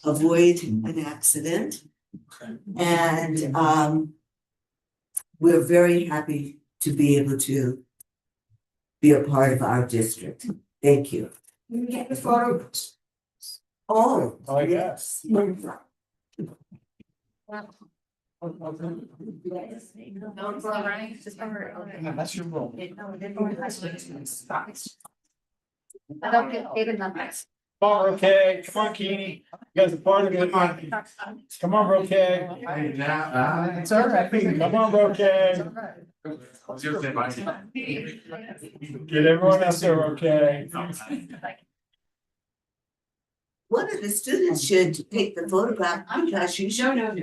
avoid an accident. And we're very happy to be able to be a part of our district. Thank you. You can get the photo. Oh, yes. That's your role. I don't get paid enough. Come on, okay. Come on, Keeney. You guys are part of it. Come on, okay. It's all right. Come on, okay. Get everyone else there, okay. one of the students should take the photograph because you showed him.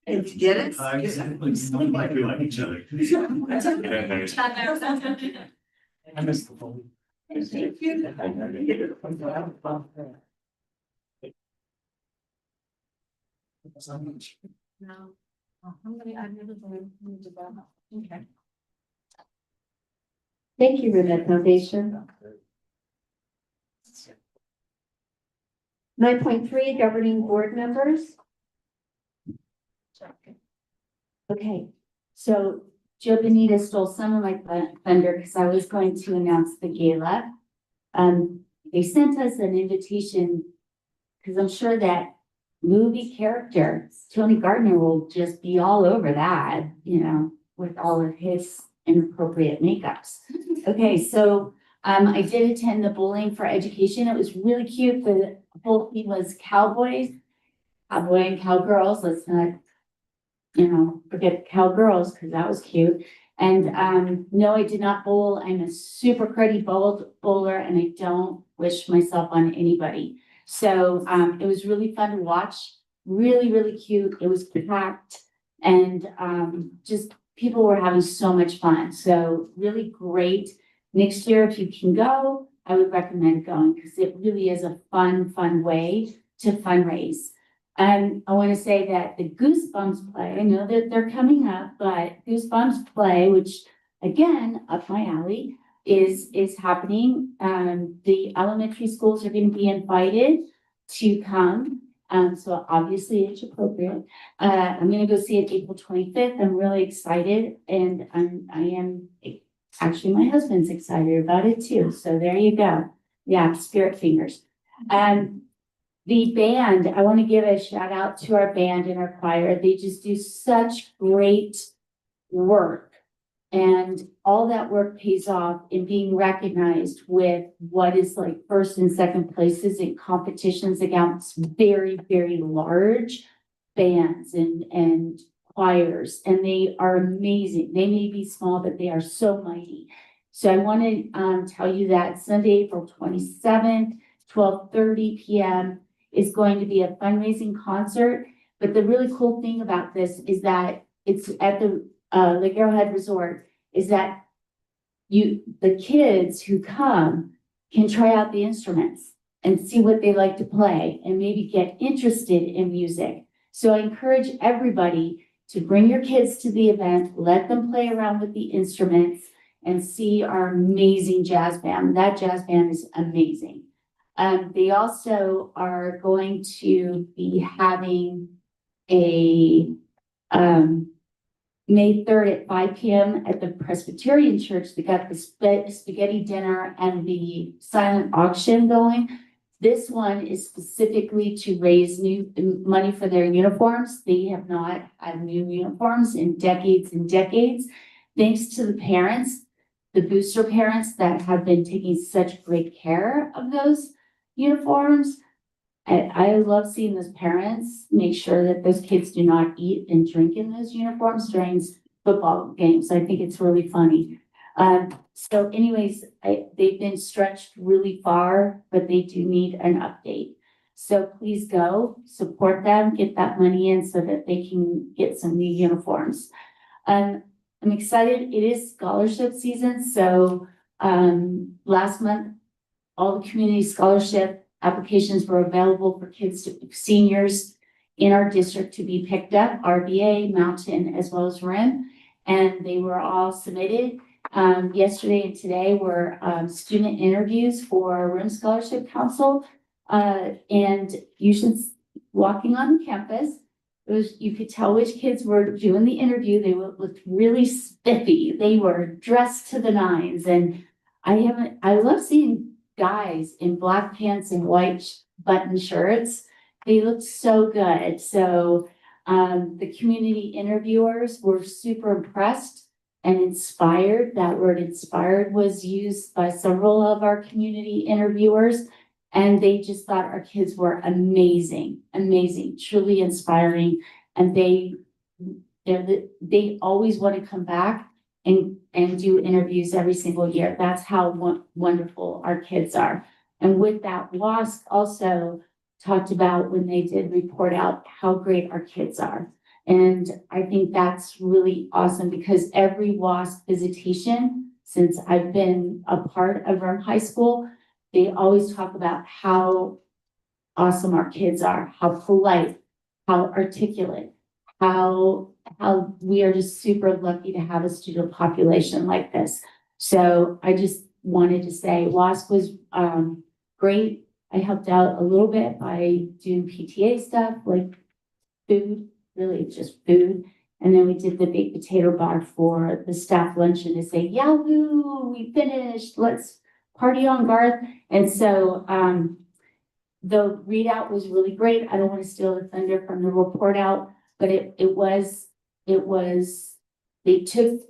And to get it? Like we like each other. I missed the phone. No. I've never been to that. Okay. Thank you, Rivet Foundation. 9.3 governing board members. Okay, so Joe Benita stole some of my thunder because I was going to announce the gala. They sent us an invitation because I'm sure that movie character, Tony Gardner, will just be all over that, you know, with all of his inappropriate makeups. Okay, so I did attend the Bowling for Education. It was really cute. The whole theme was cowboys, cowboy and cowgirls. Let's not, you know, forget cowgirls because that was cute. And no, I did not bowl. I'm a super cruddy bowler and I don't wish myself on anybody. So it was really fun to watch. Really, really cute. It was packed and just people were having so much fun. So really great. Next year, if you can go, I would recommend going because it really is a fun way to fundraise. And I want to say that the Goosebumps play, I know that they're coming up, but Goosebumps play, which again, up my alley, is happening. The elementary schools are going to be invited to come. So obviously it's appropriate. I'm going to go see it April 25th. I'm really excited and I am actually my husband's excited about it too. So there you go. Yeah, spirit fingers. The band, I want to give a shout out to our band and our choir. They just do such great work. And all that work pays off in being recognized with what is like first and second places in competitions against very, very large bands and choirs, and they are amazing. They may be small, but they are so mighty. So I want to tell you that Sunday, April 27th, 12:30 p.m. is going to be a fundraising concert. But the really cool thing about this is that it's at the Lake Arrowhead Resort, is that the kids who come can try out the instruments and see what they like to play and maybe get interested in music. So I encourage everybody to bring your kids to the event, let them play around with the instruments and see our amazing jazz band. That jazz band is amazing. They also are going to be having a May 3rd at 5 p.m. at the Presbyterian Church. They got the spaghetti dinner and the silent auction going. This one is specifically to raise new money for their uniforms. They have not had new uniforms in decades and decades. Thanks to the parents, the booster parents that have been taking such great care of those uniforms. I love seeing those parents make sure that those kids do not eat and drink in those uniforms during football games. I think it's really funny. So anyways, they've been stretched really far, but they do need an update. So please go support them, get that money in so that they can get some new uniforms. I'm excited. It is scholarship season. So last month, all the community scholarship applications were available for seniors in our district to be picked up, RBA, Mountain, as well as RIM, and they were all submitted. Yesterday and today were student interviews for RIM Scholarship Council, and you should, walking on campus, you could tell which kids were doing the interview. They looked really spiffy. They were dressed to the nines, and I love seeing guys in black pants and white button shirts. They looked so good. So the community interviewers were super impressed and inspired. That word inspired was used by several of our community interviewers, and they just thought our kids were amazing, amazing, truly inspiring. And they always want to come back and do interviews every single year. That's how wonderful our kids are. And with that, WASC also talked about when they did report out how great our kids are. And I think that's really awesome because every WASC visitation, since I've been a part of RIM High School, they always talk about how awesome our kids are, how polite, how articulate, how we are just super lucky to have a student population like this. So I just wanted to say WASC was great. I helped out a little bit by doing PTA stuff like food, really just food. And then we did the baked potato bar for the staff luncheon to say, yahoo, we finished, let's party on, Garth. And so the readout was really great. I don't want to steal the thunder from the report out, but it was, they took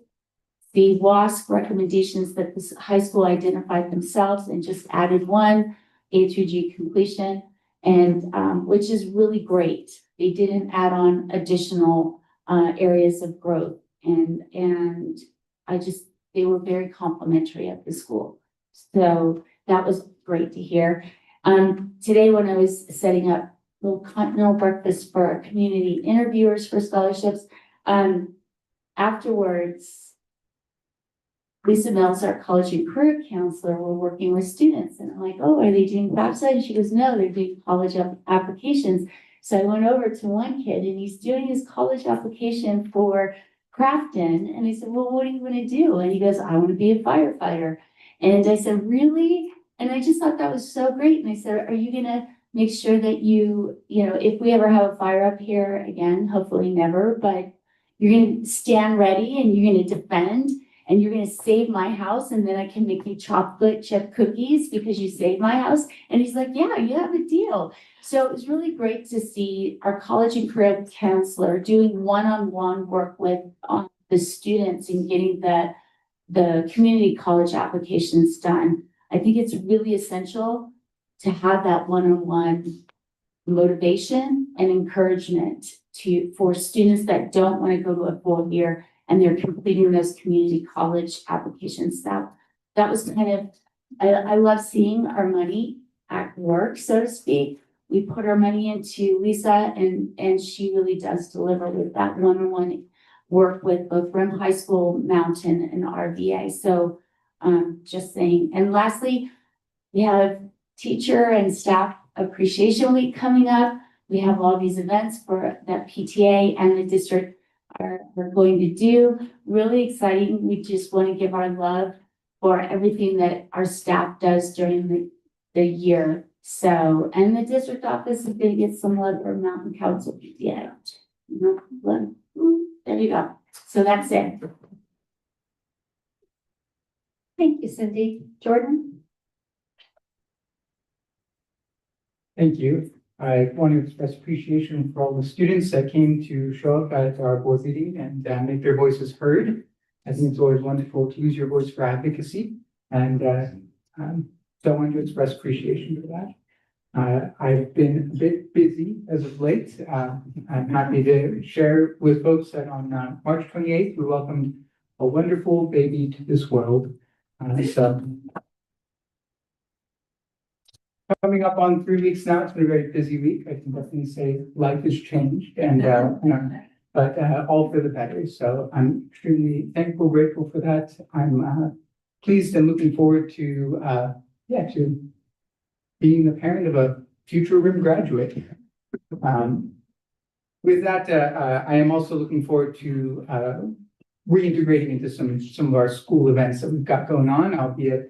the WASC recommendations that the high school identified themselves and just added one, A through G completion, and which is really great. They didn't add on additional areas of growth, and they were very complimentary at the school. So that was great to hear. Today when I was setting up a little continental breakfast for our community interviewers for scholarships, afterwards, Lisa Mills, our college and career counselor, were working with students. And I'm like, oh, are they doing FAFSA? And she goes, no, they're doing college applications. So I went over to one kid and he's doing his college application for Crafton. And I said, well, what are you going to do? And he goes, I want to be a firefighter. And I said, really? And I just thought that was so great. And I said, are you going to make sure that you know, if we ever have a fire up here again, hopefully never, but you're going to stand ready and you're going to defend and you're going to save my house. And then I can make you chocolate chip cookies because you saved my house. And he's like, yeah, you have a deal. So it was really great to see our college and career counselor doing one-on-one work with the students and getting the community college applications done. I think it's really essential to have that one-on-one motivation and encouragement for students that don't want to go to a full year and they're completing those community college applications. That was kind of, I love seeing our money at work, so to speak. We put our money into Lisa and she really does deliver with that one-on-one work with both Rim High School, Mountain and RVA. So just saying. And lastly, we have Teacher and Staff Appreciation Week coming up. We have all these events for that PTA and the district are going to do. Really exciting. We just want to give our love for everything that our staff does during the year. So, and the district office is going to get some love for Mountain Council PTA. There you go. So that's it. Thank you, Cindy. Jordan? Thank you. I want to express appreciation for all the students that came to show up at our board meeting and make their voices heard. I think it's always wonderful to use your voice for advocacy, and so I want to express appreciation for that. I've been a bit busy as of late. I'm happy to share with folks that on March 28th, we welcomed a wonderful baby to this world. So coming up on 3 weeks now, it's been a very busy week. I can definitely say life has changed, and but all for the better. So I'm extremely thankful, grateful for that. I'm pleased and looking forward to to being the parent of a future RIM graduate. With that, I am also looking forward to reintegrating into some of our school events that we've got going on. I'll be at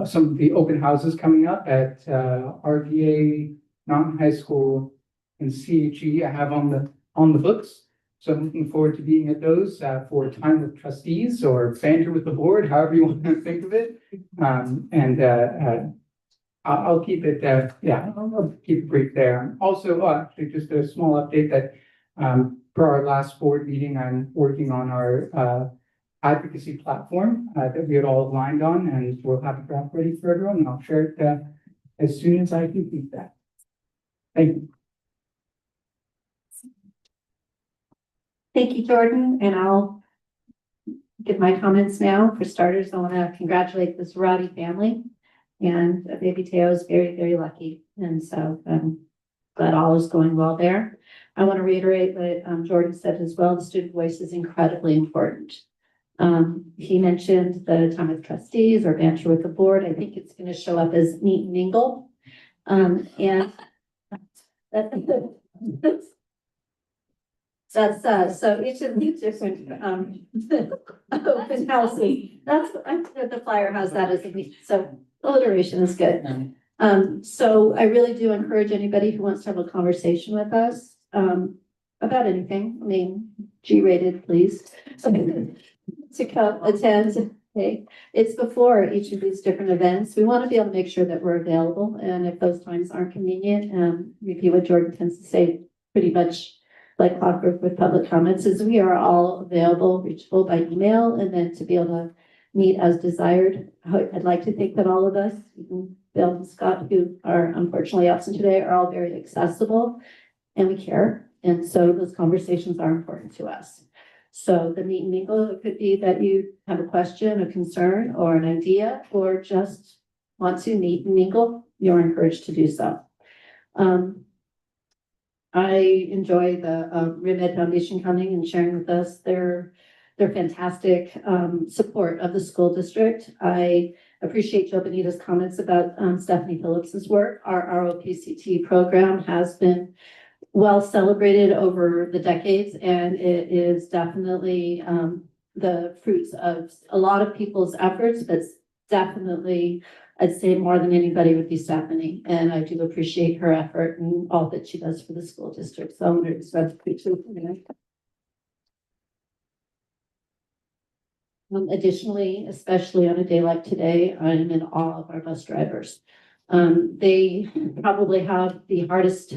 some of the open houses coming up at RVA, Mountain High School, and CHE. I have on the books. So I'm looking forward to being at those for time with trustees or banter with the board, however you want to think of it. I'll keep it, I'll keep it brief there. Also, actually, just a small update that for our last board meeting, I'm working on our advocacy platform that we had all aligned on, and we'll have a draft ready for everyone, and I'll share it as soon as I complete that. Thank you. Thank you, Jordan, and I'll give my comments now. For starters, I want to congratulate the Zarate family, and baby Teo is very, very lucky, and so glad all is going well there. I want to reiterate what Jordan said as well. The student voice is incredibly important. He mentioned the time with trustees or banter with the board. I think it's going to show up as meet and mingle. And that's so each of these different open houses. That's the flyer has that as a meet. So alliteration is good. So I really do encourage anybody who wants to have a conversation with us about anything. I mean, G-rated, please. To come attend. Okay, it's before each of these different events. We want to be able to make sure that we're available, and if those times aren't convenient, repeat what Jordan tends to say pretty much like clockwork with public comments, is we are all available, reachable by email, and then to be able to meet as desired. I'd like to think that all of us, Bill and Scott, who are unfortunately absent today, are all very accessible and we care. And so those conversations are important to us. So the meet and mingle, it could be that you have a question, a concern, or an idea, or just want to meet and mingle, you're encouraged to do so. I enjoy the RIM Foundation coming and sharing with us their fantastic support of the school district. I appreciate Joe Benita's comments about Stephanie Phillips's work. Our ROPCT program has been well celebrated over the decades, and it is definitely the fruits of a lot of people's efforts, but definitely, I'd say more than anybody would be Stephanie. And I do appreciate her effort and all that she does for the school district. So I'm going to express appreciation. Additionally, especially on a day like today, I'm in awe of our bus drivers. They probably have the hardest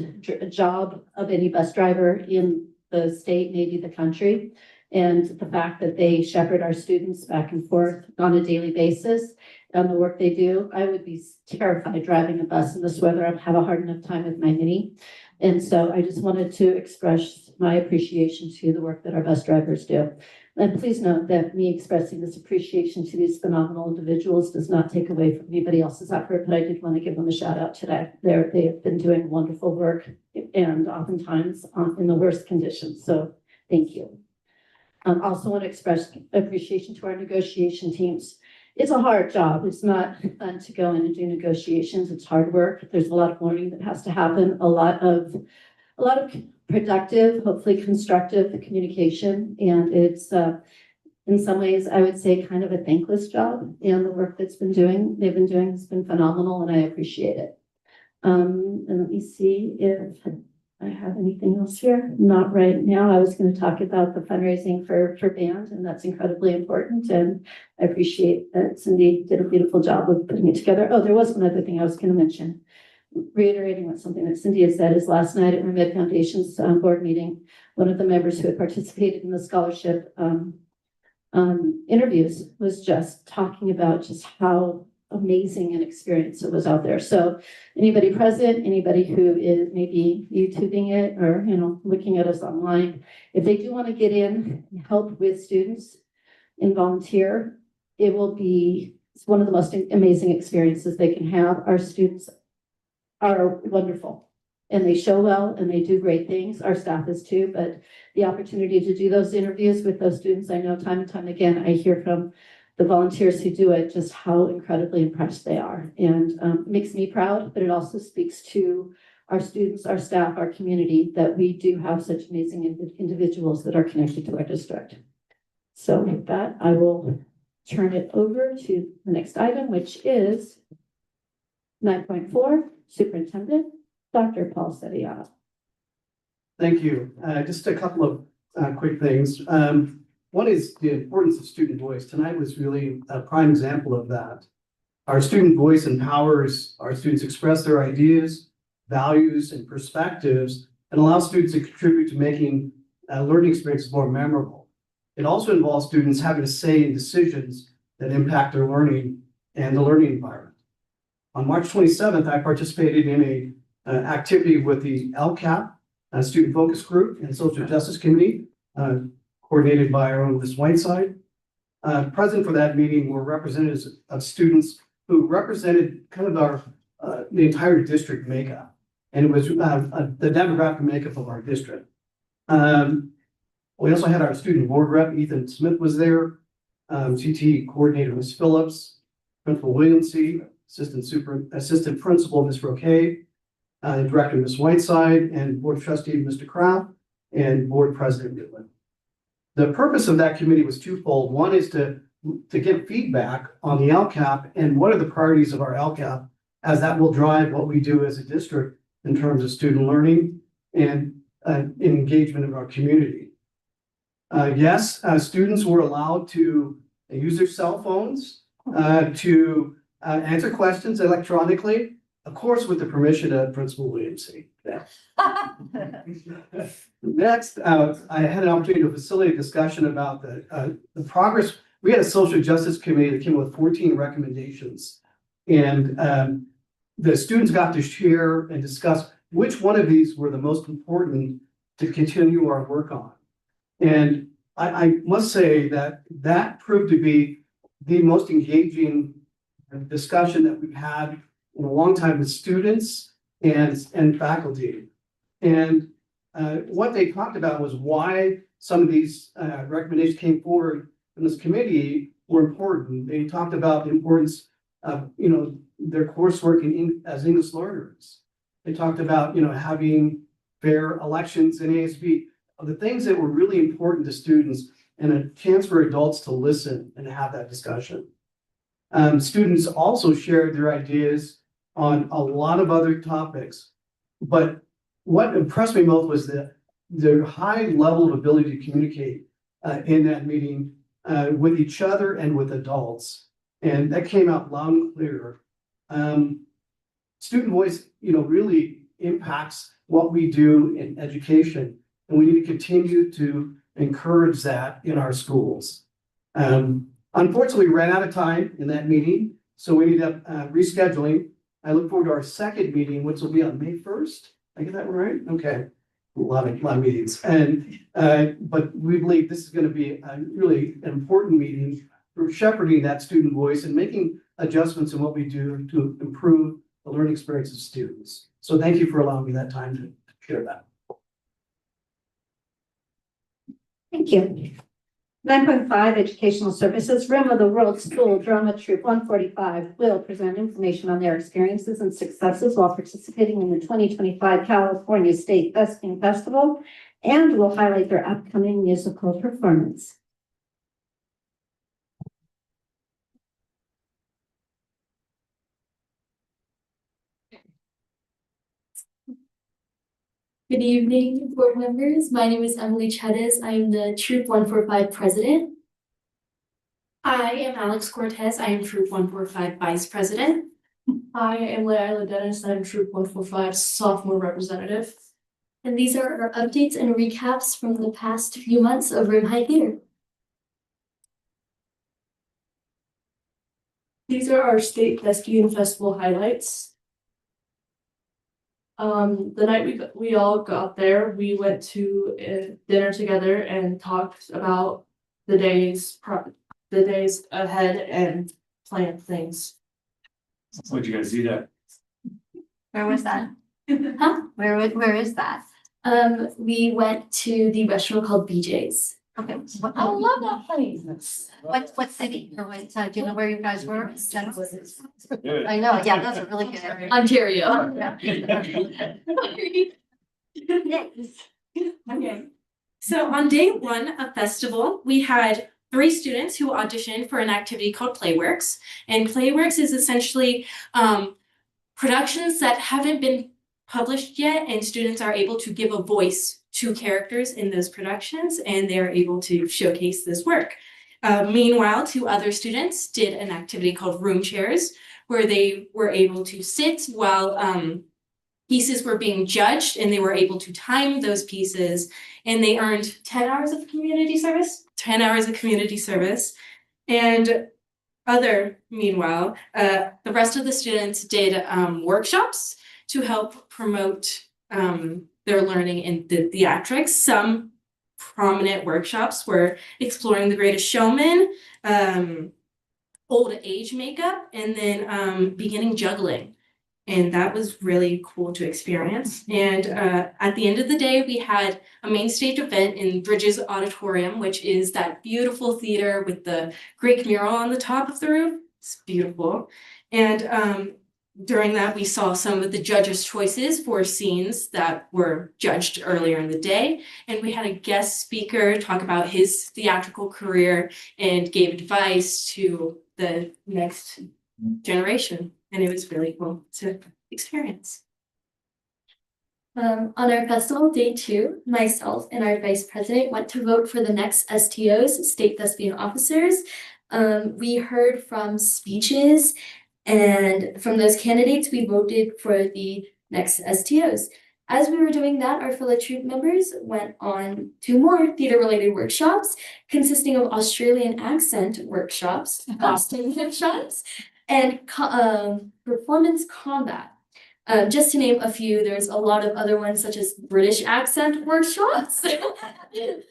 job of any bus driver in the state, maybe the country. And the fact that they shepherd our students back and forth on a daily basis and the work they do, I would be terrified driving a bus in this weather. I'd have a hard enough time with my mini. And so I just wanted to express my appreciation to the work that our bus drivers do. And please note that me expressing this appreciation to these phenomenal individuals does not take away from anybody else's effort, but I did want to give them a shout out today. They have been doing wonderful work and oftentimes in the worst conditions. So thank you. Also want to express appreciation to our negotiation teams. It's a hard job. It's not fun to go in and do negotiations. It's hard work. There's a lot of learning that has to happen, a lot of productive, hopefully constructive communication. And it's in some ways, I would say, kind of a thankless job. And the work they've been doing has been phenomenal, and I appreciate it. And let me see if I have anything else here. Not right now. I was going to talk about the fundraising for band, and that's incredibly important. And I appreciate that Cindy did a beautiful job of putting it together. Oh, there was one other thing I was going to mention. Reiterating what something that Cindy has said is last night at Med Foundation's board meeting, one of the members who had participated in the scholarship interviews was just talking about just how amazing an experience it was out there. So anybody present, anybody who is maybe YouTubing it or, looking at us online, if they do want to get in and help with students and volunteer, it's one of the most amazing experiences they can have. Our students are wonderful and they show well and they do great things. Our staff is too, but the opportunity to do those interviews with those students, I know time and time again, I hear from the volunteers who do it, just how incredibly impressed they are. And it makes me proud, but it also speaks to our students, our staff, our community, that we do have such amazing individuals that are connected to our district. So with that, I will turn it over to the next item, which is 9.4, Superintendent, Dr. Paul Sediano. Thank you. Just a couple of quick things. One is the importance of student voice. Tonight was really a prime example of that. Our student voice empowers our students express their ideas, values, and perspectives, and allows students to contribute to making learning experiences more memorable. It also involves students having a say in decisions that impact their learning and the learning environment. On March 27th, I participated in an activity with the LCAP, Student Focus Group and Social Justice Committee, coordinated by our own Ms. Whiteside. Present for that meeting were representatives of students who represented kind of our the entire district makeup, and it was the demographic makeup of our district. We also had our student board rep, Ethan Smith, was there. CT coordinator, Ms. Phillips, Principal Williamsey, Assistant Principal, Ms. Roque, Director, Ms. Whiteside, and Board Trustee, Mr. Kraft, and Board President Goodwin. The purpose of that committee was twofold. One is to get feedback on the LCAP and what are the priorities of our LCAP, as that will drive what we do as a district in terms of student learning and engagement of our community. Yes, students were allowed to use their cell phones to answer questions electronically, of course, with the permission of Principal Williamsey. Next, I had an opportunity to facilitate a discussion about the progress. We had a social justice committee that came up with 14 recommendations, and the students got to share and discuss which one of these were the most important to continue our work on. And I must say that proved to be the most engaging discussion that we've had in a long time with students and faculty. And what they talked about was why some of these recommendations came forward in this committee were important. They talked about the importance of, their coursework as English learners. They talked about, having fair elections in ASB, the things that were really important to students, and a chance for adults to listen and have that discussion. Students also shared their ideas on a lot of other topics, but what impressed me most was the high level of ability to communicate in that meeting with each other and with adults. And that came out loud and clear. Student voice, really impacts what we do in education, and we need to continue to encourage that in our schools. Unfortunately, we ran out of time in that meeting, so we ended up rescheduling. I look forward to our second meeting, which will be on May 1st. I get that right? Okay. lot of meetings. And, but we believe this is going to be a really important meeting for shepherding that student voice and making adjustments in what we do to improve the learning experience of students. So thank you for allowing me that time to share that. Thank you. 9.5 Educational Services, Rim of the World School Drama Troupe 145 will present information on their experiences and successes while participating in the 2025 California State Thespian Festival and will highlight their upcoming musical performance. Good evening, board members. My name is Emily Chedes. I am the Troop 145 president. I am Alex Cortez. I am Troop 145 vice president. I am Leila Dennis. I'm Troop 145 sophomore representative. And these are our updates and recaps from the past few months of Rim High Theater. These are our state thespian festival highlights. The night we all got there, we went to dinner together and talked about the days ahead and planned things. Where'd you guys see that? Where was that? Huh? Where is that? We went to the restaurant called BJ's. Okay. I love that place. What city or what, do you know where you guys were? I know, yeah, that's a really good area. Ontario. Okay. So on day one of festival, we had 3 students who auditioned for an activity called Playworks. And Playworks is essentially productions that haven't been published yet, and students are able to give a voice to characters in those productions, and they're able to showcase this work. Meanwhile, 2 other students did an activity called Room Chairs, where they were able to sit while pieces were being judged, and they were able to time those pieces, and they earned 10 hours of community service. And meanwhile, the rest of the students did workshops to help promote their learning in the theatrics. Some prominent workshops were exploring The Greatest Showman, old age makeup, and then beginning juggling. And that was really cool to experience. And at the end of the day, we had a main stage event in Bridges Auditorium, which is that beautiful theater with the Greek mural on the top of the roof. It's beautiful. And during that, we saw some of the judges' choices for scenes that were judged earlier in the day. And we had a guest speaker talk about his theatrical career and gave advice to the next generation. And it was really cool to experience. On our festival day 2, myself and our vice president went to vote for the next STOs, state thespian officers. We heard from speeches, and from those candidates, we voted for the next STOs. As we were doing that, our fellow troop members went on 2 more theater-related workshops, consisting of Australian accent workshops, Boston workshops, and performance combat. Just to name a few, there's a lot of other ones such as British accent workshops.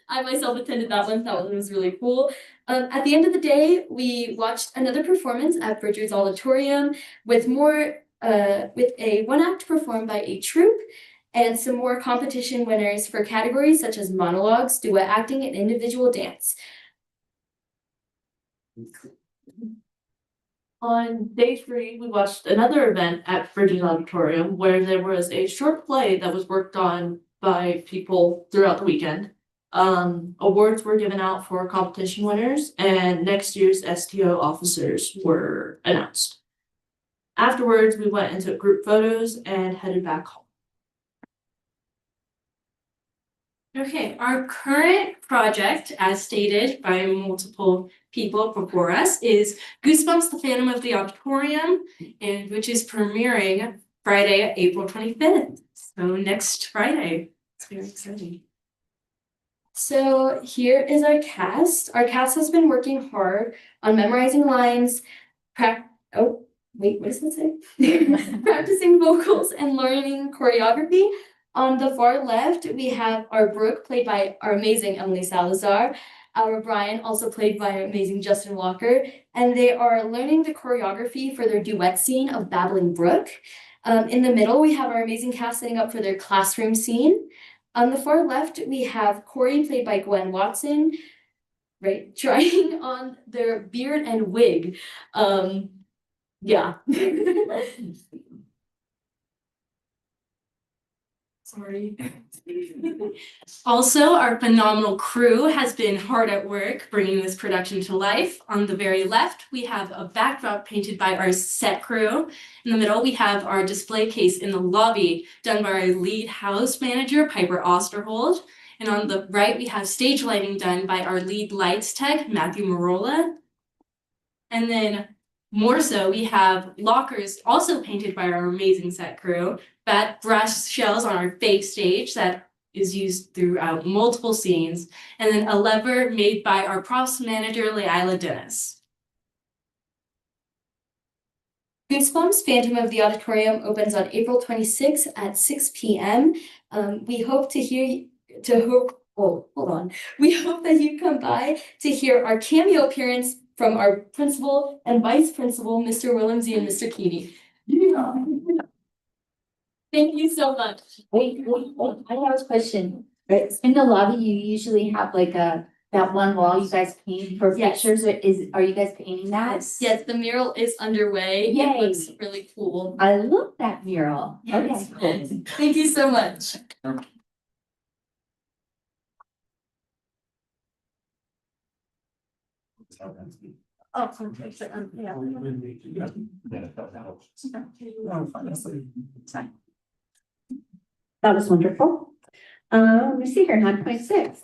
I myself attended that one. That one was really cool. At the end of the day, we watched another performance at Bridges Auditorium with a 1-act performed by a troupe and some more competition winners for categories such as monologues, duet acting, and individual dance. On day 3, we watched another event at Bridges Auditorium where there was a short play that was worked on by people throughout the weekend. Awards were given out for competition winners, and next year's STO officers were announced. Afterwards, we went and took group photos and headed back home. Okay, our current project, as stated by multiple people before us, is Goosebumps, the Phantom of the Auditorium, and which is premiering Friday, April 25th. So next Friday. It's very exciting. So here is our cast. Our cast has been working hard on memorizing lines, what does it say? Practicing vocals and learning choreography. On the far left, we have our Brooke, played by our amazing Emily Salazar, our Brian, also played by our amazing Justin Walker, and they are learning the choreography for their duet scene of Babbling Brook. In the middle, we have our amazing cast setting up for their classroom scene. On the far left, we have Corey, played by Gwen Watson, right, trying on their beard and wig. Yeah. Sorry. Also, our phenomenal crew has been hard at work bringing this production to life. On the very left, we have a backdrop painted by our set crew. In the middle, we have our display case in the lobby done by our lead house manager, Piper Osterhold. And on the right, we have stage lighting done by our lead lights tech, Matthew Marola. And then more so, we have lockers also painted by our amazing set crew, fat brass shells on our fake stage that is used throughout multiple scenes, and then a lever made by our props manager, Leila Dennis. Goosebumps Phantom of the Auditorium opens on April 26th at 6 p.m. We hope to hear We hope that you come by to hear our cameo appearance from our principal and vice principal, Mr. Willemsey and Mr. Keeney. Thank you so much. Wait, I have a question. Right, in the lobby, you usually have like that one wall you guys paint for Yes. pictures, are you guys painting that? Yes, the mural is underway. Yay. It looks really cool. I love that mural. Yes. Okay, cool. Thank you so much. Oh, that was wonderful. Let me see here, 9.6.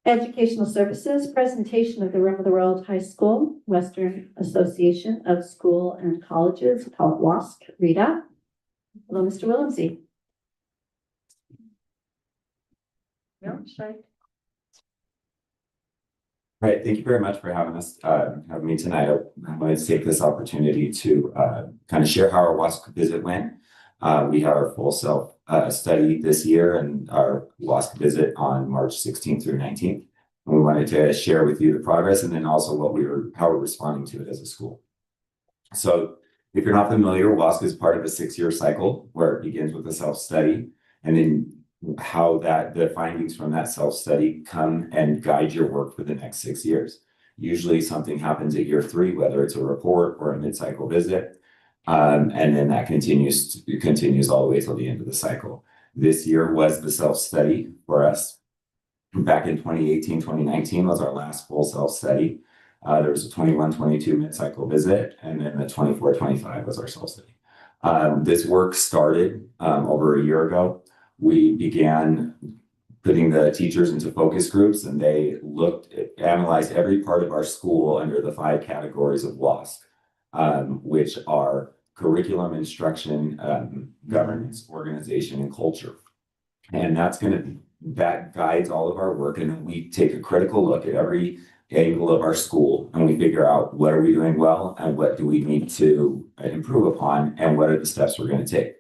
Educational Services, presentation of the Room of the World High School, Western Association of School and Colleges, we call it WASC, Rita. Hello, Mr. Willemsey. No, sorry. Right, thank you very much for having me tonight. I wanted to take this opportunity to kind of share how our WASC visit went. We had our full self study this year and our WASC visit on March 16th through 19th. And we wanted to share with you the progress and then also how we're responding to it as a school. So if you're not familiar, WASC is part of a 6-year cycle where it begins with a self-study and then how the findings from that self-study come and guide your work for the next 6 years. Usually something happens at year 3, whether it's a report or a mid-cycle visit. And then that continues all the way till the end of the cycle. This year was the self-study for us. Back in 2018, 2019 was our last full self-study. There was a 21-22 mid-cycle visit, and then the 24-25 was our self-study. This work started over a year ago. We began putting the teachers into focus groups, and they analyzed every part of our school under the 5 categories of WASC, which are curriculum, instruction, governance, organization, and culture. And that guides all of our work. And we take a critical look at every angle of our school, and we figure out what are we doing well and what do we need to improve upon, and what are the steps we're going to take.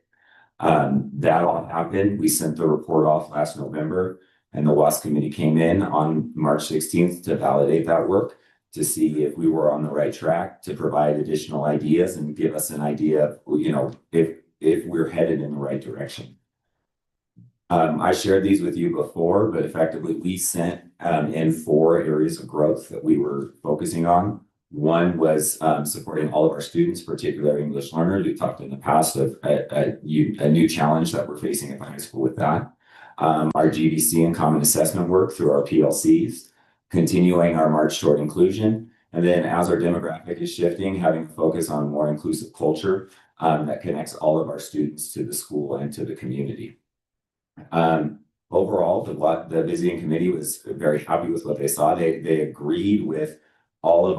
That all happened. We sent the report off last November, and the WASC committee came in on March 16th to validate that work, to see if we were on the right track, to provide additional ideas and give us an idea of, if we're headed in the right direction. I shared these with you before, but effectively we sent in 4 areas of growth that we were focusing on. One was supporting all of our students, particularly English learners. We've talked in the past of a new challenge that we're facing at the high school with that. Our GDC and common assessment work through our PLCs, continuing our march toward inclusion. And then as our demographic is shifting, having a focus on more inclusive culture that connects all of our students to the school and to the community. Overall, the visiting committee was very happy with what they saw. They agreed with all of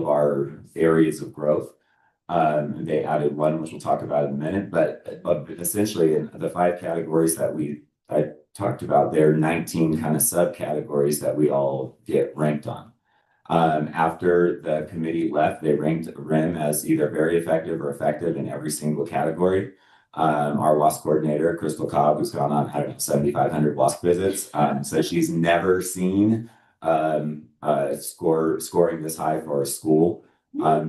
our areas of growth. They added one, which we'll talk about in a minute, but essentially in the 5 categories that I talked about, there are 19 kind of subcategories that we all get ranked on. After the committee left, they ranked RIM as either very effective or effective in every single category. Our WASP coordinator, Crystal Cobb, who's gone on, I don't know, 7,500 WASP visits, says she's never seen scoring this high for a school.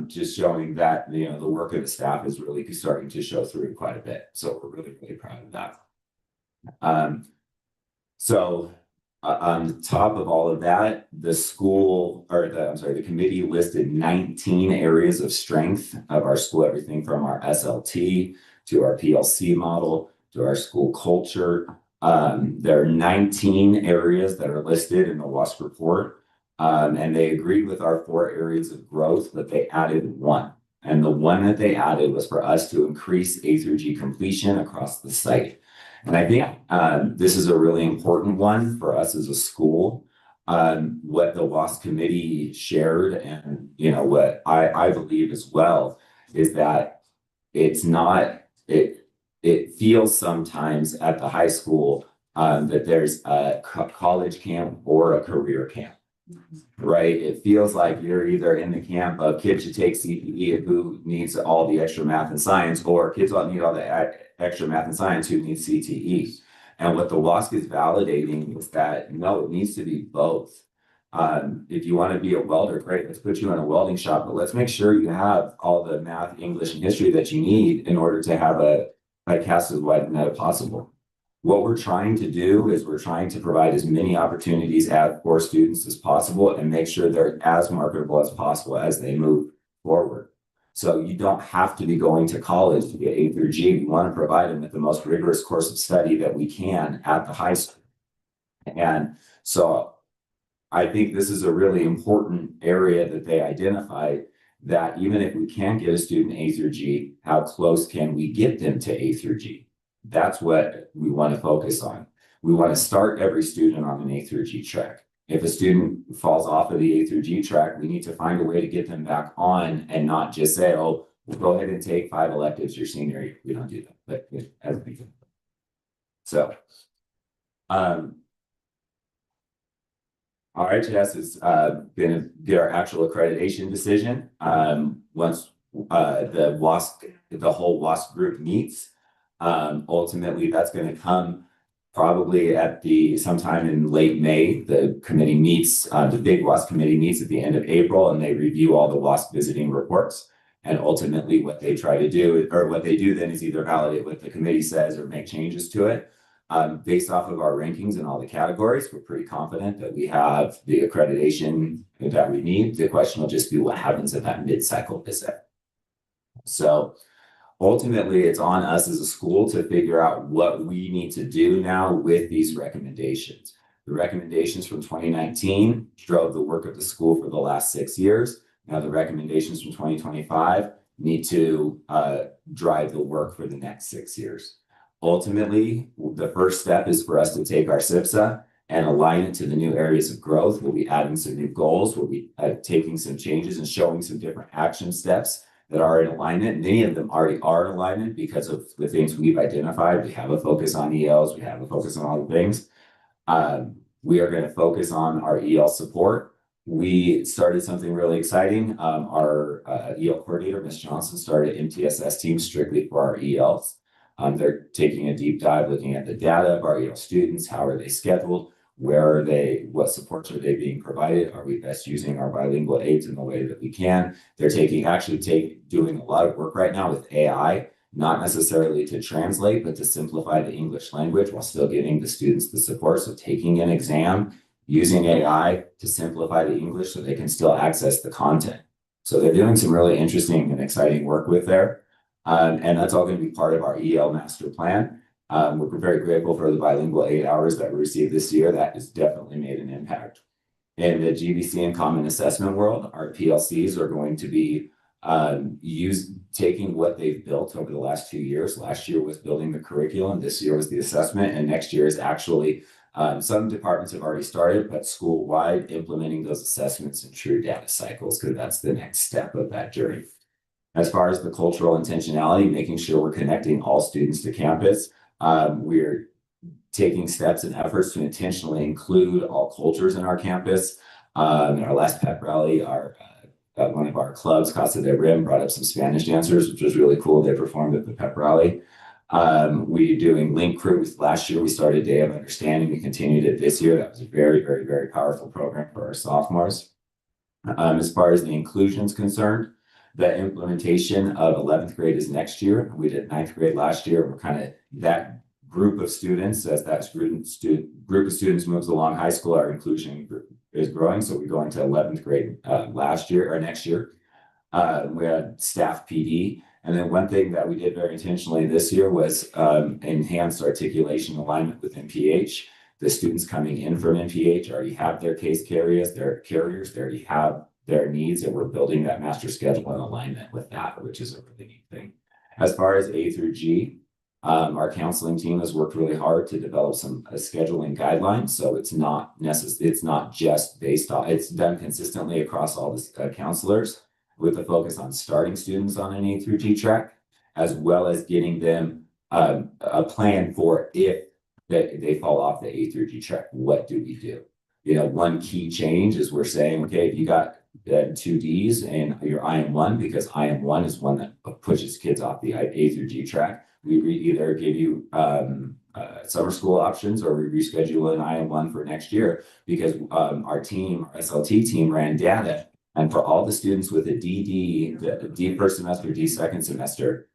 Just showing that, you know, the work of the staff is really starting to show through quite a bit. So we're really, really proud of that. On top of all of that, the committee listed 19 areas of strength of our school, everything from our SLT to our PLC model to our school culture. There are 19 areas that are listed in the WASP report. And they agreed with our 4 areas of growth, but they added 1. And the one that they added was for us to increase A through G completion across the site. And I think this is a really important one for us as a school. What the WASP committee shared, and you know what I believe as well, is that it's not it feels sometimes at the high school that there's a college camp or a career camp. Right? It feels like you're either in the camp of kids should take CPE who needs all the extra math and science, or kids don't need all the extra math and science who need CTE. And what the WASC is validating is that no, it needs to be both. If you want to be a welder, great, let's put you in a welding shop, but let's make sure you have all the math, English, and history that you need in order to have a cast as wide net as possible. What we're trying to do is we're trying to provide as many opportunities for students as possible and make sure they're as marketable as possible as they move forward. So you don't have to be going to college to get A through G. We want to provide them with the most rigorous course of study that we can at the high school. And so I think this is a really important area that they identified, that even if we can't get a student A through G, how close can we get them to A through G? That's what we want to focus on. We want to start every student on an A through G track. If a student falls off of the A through G track, we need to find a way to get them back on and not just say, oh, we'll go ahead and take 5 electives your senior year. We don't do that, but as we do. So, RHS has going to get our actual accreditation decision once the whole WASP group meets. Ultimately, that's going to come probably sometime in late May. The committee meets, the big WASP committee meets at the end of April, and they review all the WASP visiting reports. And ultimately what they try to do, or what they do then, is either validate what the committee says or make changes to it. Based off of our rankings in all the categories, we're pretty confident that we have the accreditation that we need. The question will just be what happens at that mid-cycle visit. So ultimately, it's on us as a school to figure out what we need to do now with these recommendations. The recommendations from 2019 drove the work of the school for the last 6 years. Now the recommendations from 2025 need to drive the work for the next 6 years. Ultimately, the first step is for us to take our SIPSA and align it to the new areas of growth. We'll be adding some new goals. We'll be taking some changes and showing some different action steps that are in alignment. Many of them already are in alignment because of the things we've identified. We have a focus on ELs. We have a focus on all the things. We are going to focus on our EL support. We started something really exciting. Our EL coordinator, Ms. Johnson, started an MTSS team strictly for our ELs. They're taking a deep dive, looking at the data of our EL students. How are they scheduled? Where are they? What supports are they being provided? Are we best using our bilingual aids in the way that we can? They're doing a lot of work right now with AI, not necessarily to translate, but to simplify the English language while still giving the students the support. So taking an exam, using AI to simplify the English so they can still access the content. So they're doing some really interesting and exciting work with there. And that's all going to be part of our EL master plan. We're very grateful for the bilingual 8 hours that we received this year. That has definitely made an impact. In the GBC and Common Assessment world, our PLCs are going to be taking what they've built over the last 2 years. Last year was building the curriculum. This year was the assessment. And next year is actually, some departments have already started, but school-wide implementing those assessments in true data cycles, because that's the next step of that journey. As far as the cultural intentionality, making sure we're connecting all students to campus, we're taking steps and efforts to intentionally include all cultures in our campus. In our last pep rally, one of our clubs, Casa de Rim, brought up some Spanish dancers, which was really cool. They performed at the pep rally. We're doing link crews. Last year, we started Day of Understanding. We continued it this year. That was a very, very, very powerful program for our sophomores. As far as the inclusion is concerned, the implementation of 11th grade is next year. We did 9th grade last year. We're kind of that group of students, as that group of students moves along high school, our inclusion group is growing. So we go into 11th grade last year or next year. We had staff PD. And then one thing that we did very intentionally this year was enhanced articulation alignment with NPH. The students coming in from NPH already have their case carriers, they already have their needs, and we're building that master schedule in alignment with that, which is a really neat thing. As far as A through G, our counseling team has worked really hard to develop some scheduling guidelines. So it's not just based on, it's done consistently across all the counselors with a focus on starting students on an A through G track, as well as getting them a plan for if they fall off the A through G track. What do we do? You know, one key change is we're saying, okay, if you got 2 Ds and your IM1, because IM1 is one that pushes kids off the A through G track, we either give you summer school options or we reschedule an IM1 for next year, because our team, our SLT team, ran data, and for all the students with a DD, the D first semester, D second semester,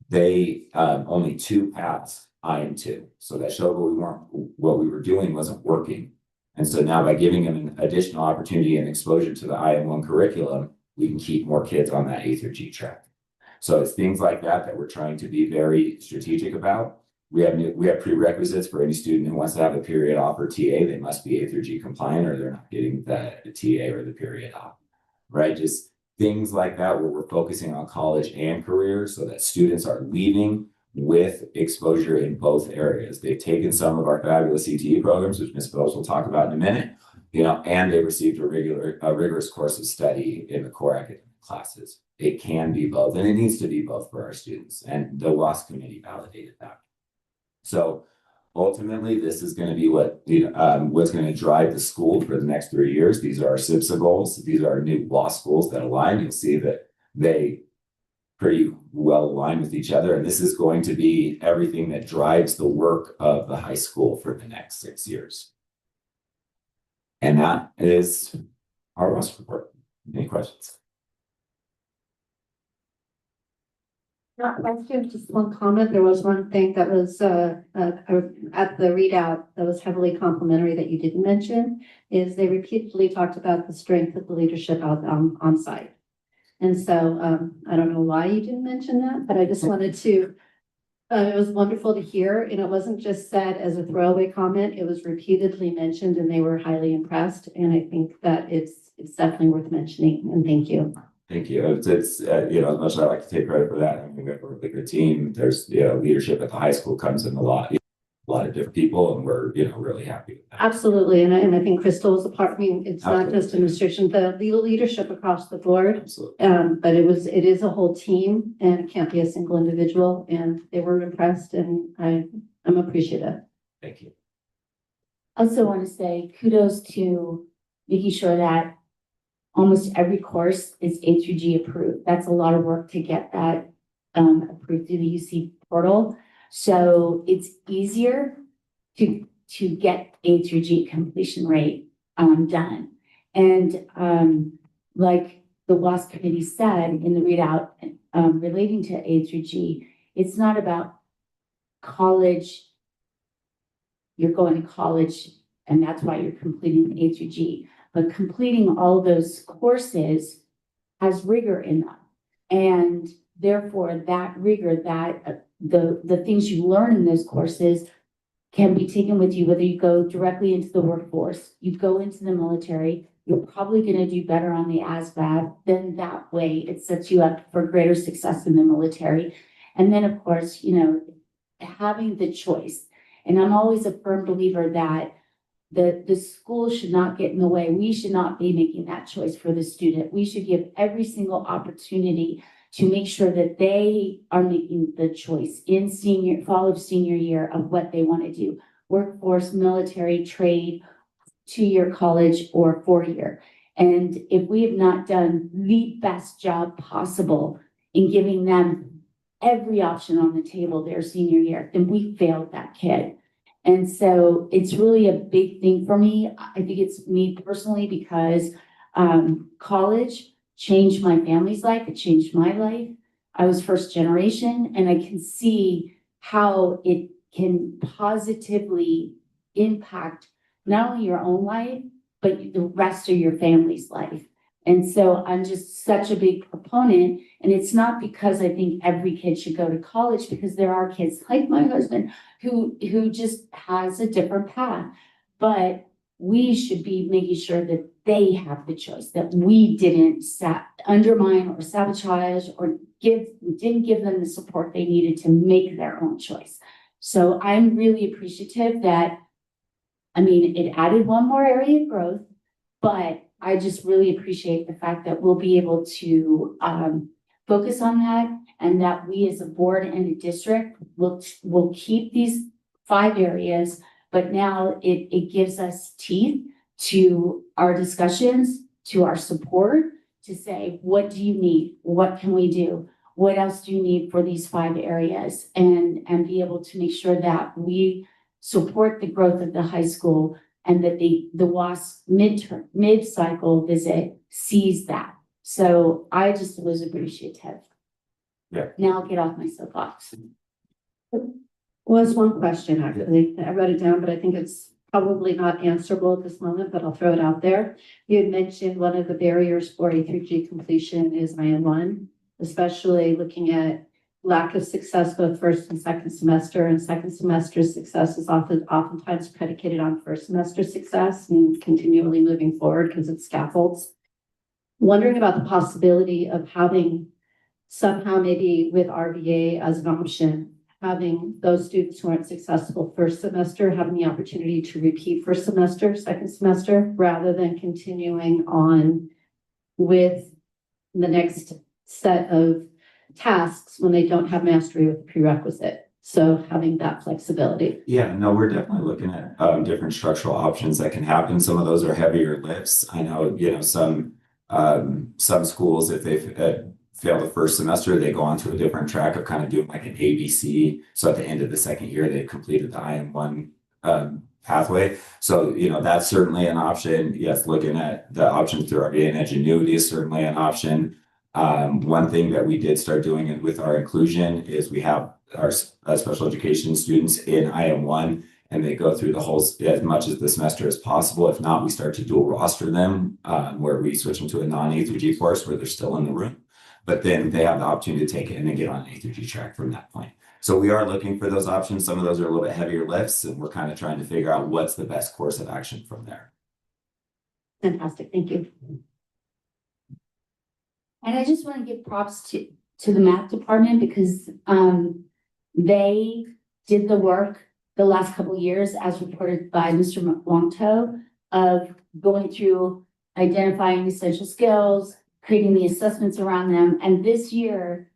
they only 2 passed IM2. So that showed what we were doing wasn't working. And so now by giving them an additional opportunity and exposure to the IM1 curriculum, we can keep more kids on that A through G track. So it's things like that we're trying to be very strategic about. We have prerequisites for any student who wants to have a period off or TA. They must be A through G compliant, or they're not getting the TA or the period off, right? Just things like that where we're focusing on college and career so that students are leaving with exposure in both areas. They've taken some of our fabulous CTE programs, which Ms. Bowles will talk about in a minute, you know, and they received a rigorous course of study in the core academic classes. It can be both, and it needs to be both for our students. And the WASC committee validated that. So ultimately, this is going to be what's going to drive the school for the next 3 years. These are our SIPSA goals. These are our new WASC goals that align. You'll see that they pretty well aligned with each other. And this is going to be everything that drives the work of the high school for the next 6 years. And that is our WASC report. Any questions? Not question, just one comment. There was one thing that was at the readout that was heavily complimentary that you didn't mention, is they repeatedly talked about the strength of the leadership out on site. And so I don't know why you didn't mention that, but I just wanted to, it was wonderful to hear. And it wasn't just said as a throwaway comment, it was repeatedly mentioned and they were highly impressed. And I think that it's definitely worth mentioning, and thank you. Thank you. It's you know, as much as I like to take credit for that, I mean, we have a really good team. There's, you know, leadership at the high school comes in a lot of different people, and we're, you know, really happy with that. Absolutely. And I think Crystal is a part. I mean, it's not just an restriction, the leadership across the board. Absolutely. But it is a whole team, and it can't be a single individual, and they were impressed, and I'm appreciative. Thank you. I also want to say kudos to making sure that almost every course is A through G approved. That's a lot of work to get that approved through the UC portal. So it's easier to get A through G completion rate done. And like the WASC committee said in the readout relating to A through G, it's not about college. You're going to college and that's why you're completing A through G. But completing all those courses has rigor in them. And therefore that rigor, that the things you learn in those courses can be taken with you, whether you go directly into the workforce, you go into the military, you're probably going to do better on the ASVAB. Then that way it sets you up for greater success in the military. And then of course, you know, having the choice. And I'm always a firm believer that the school should not get in the way. We should not be making that choice for the student. We should give every single opportunity to make sure that they are making the choice in fall of senior year of what they want to do. Workforce, military, trade, 2-year college, or 4-year. And if we have not done the best job possible in giving them every option on the table their senior year, then we failed that kid. And so it's really a big thing for me. I think it's me personally because college changed my family's life. It changed my life. I was first generation, and I can see how it can positively impact not only your own life, but the rest of your family's life. And so I'm just such a big proponent. And it's not because I think every kid should go to college, because there are kids like my husband who just has a different path. But we should be making sure that they have the choice, that we didn't undermine or sabotage or didn't give them the support they needed to make their own choice. So I'm really appreciative that, I mean, it added one more area of growth, but I just really appreciate the fact that we'll be able to focus on that, and that we as a board and a district will keep these 5 areas, but now it gives us teeth to our discussions, to our support, to say, what do you need? What can we do? What else do you need for these 5 areas? And be able to make sure that we support the growth of the high school, and that the WASC mid-cycle visit sees that. So I just was appreciative. Yeah. Now I'll get off my soapbox. Was one question, actually. I wrote it down, but I think it's probably not answerable at this moment, but I'll throw it out there. You had mentioned one of the barriers for A through G completion is IM1, especially looking at lack of success both first and second semester, and second semester success is oftentimes predicated on first semester success and continually moving forward because it scaffolds. Wondering about the possibility of having somehow, maybe with RVA as an option, having those students who aren't successful first semester having the opportunity to repeat first semester, second semester, rather than continuing on with the next set of tasks when they don't have mastery with the prerequisite. So having that flexibility. Yeah, no, we're definitely looking at different structural options that can happen. Some of those are heavier lifts. I know, some schools, if they've failed the first semester, they go on to a different track of kind of doing like an ABC. So at the end of the second year, they've completed the IM1 pathway. So, that's certainly an option. Yes, looking at the options through RVA and Edgenuity is certainly an option. One thing that we did start doing with our inclusion is we have our special education students in IM1, and they go through the whole as much as the semester as possible. If not, we start to dual roster them, where we switch them to a non-A through G course where they're still in the room, but then they have the opportunity to take it and then get on an A through G track from that point. So we are looking for those options. Some of those are a little bit heavier lifts, and we're kind of trying to figure out what's the best course of action from there. Fantastic, thank you. And I just want to give props to the math department, because they did the work the last couple of years, as reported by Mr. Wongto, of going through identifying essential skills, creating the assessments around them. And this year,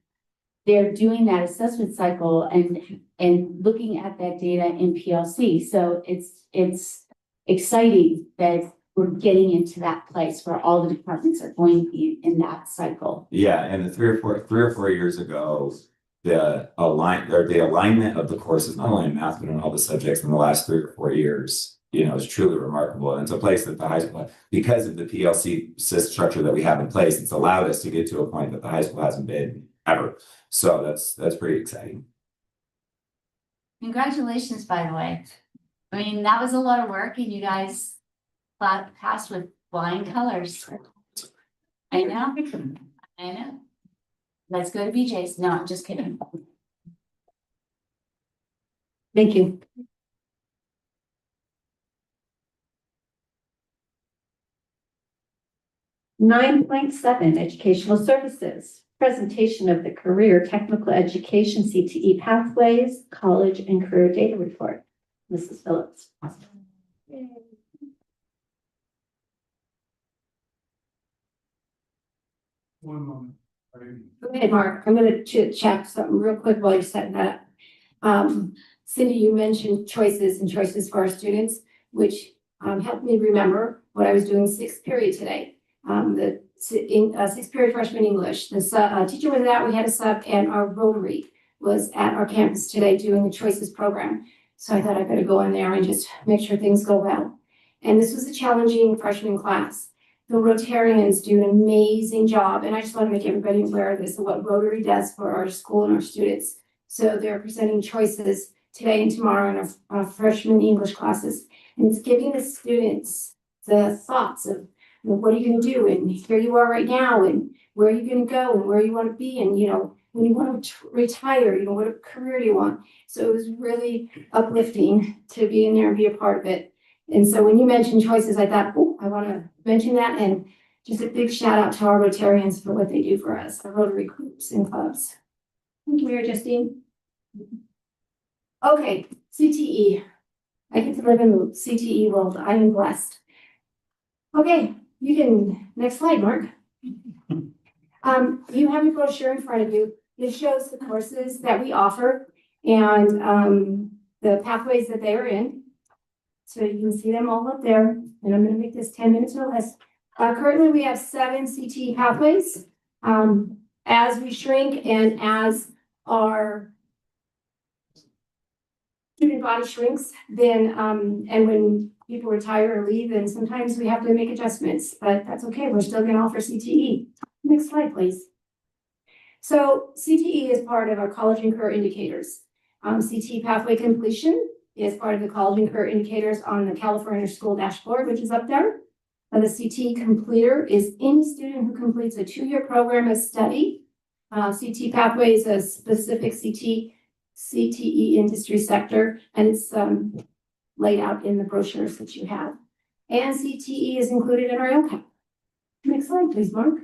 they're doing that assessment cycle and looking at that data in PLC. So it's exciting that we're getting into that place where all the departments are going to be in that cycle. Yeah, and 3 or 4 years ago, the alignment of the courses, not only in math, but in all the subjects in the last 3 or 4 years, is truly remarkable. And it's a place that the high school, because of the PLC structure that we have in place, it's allowed us to get to a point that the high school hasn't been ever. So that's pretty exciting. Congratulations, by the way. I mean, that was a lot of work, and you guys passed with flying colors. I know. Let's go to BJ's. No, I'm just kidding. Thank you. (9.7) Educational Services. Presentation of the Career Technical Education CTE Pathways, College and Career Data Report. Mrs. Phillips. One moment. Go ahead, Mark. I'm going to check something real quick while you're setting that up. Cindy, you mentioned choices and choices for our students, which helped me remember what I was doing 6th period today. The 6th period freshman English. The teacher was out, we had a sub, and our Rotary was at our campus today doing the Choices program. So I thought I better go in there and just make sure things go well. And this was a challenging freshman class. The Rotarians do an amazing job, and I just want to make everybody aware of this, of what Rotary does for our school and our students. So they're presenting choices today and tomorrow in our freshman English classes. And it's giving the students the thoughts of, what are you going to do? And here you are right now, and where are you going to go, and where you want to be, and when you want to retire, what career do you want? So it was really uplifting to be in there and be a part of it. And so when you mentioned choices, I thought, oh, I want to mention that, and just a big shout out to our Rotarians for what they do for us, our Rotary groups and clubs. Thank you, Mayor Justine. Okay, CTE. I get to live in the CTE world. I am blessed. Okay, you can, next slide, Mark. You have your brochure in front of you. This shows the courses that we offer and the pathways that they are in. So you can see them all up there, and I'm going to make this 10 minutes or less. Currently, we have 7 CTE pathways. As we shrink and as our student body shrinks, then and when people retire or leave, then sometimes we have to make adjustments, but that's okay. We're still going to offer CTE. Next slide, please. So CTE is part of our college and career indicators. CTE pathway completion is part of the college and career indicators on the California School Dashboard, which is up there. The CTE completer is any student who completes a 2-year program of study. CTE pathway is a specific CTE industry sector, and it's laid out in the brochures that you have. And CTE is included in our LCAP. Next slide, please, Mark.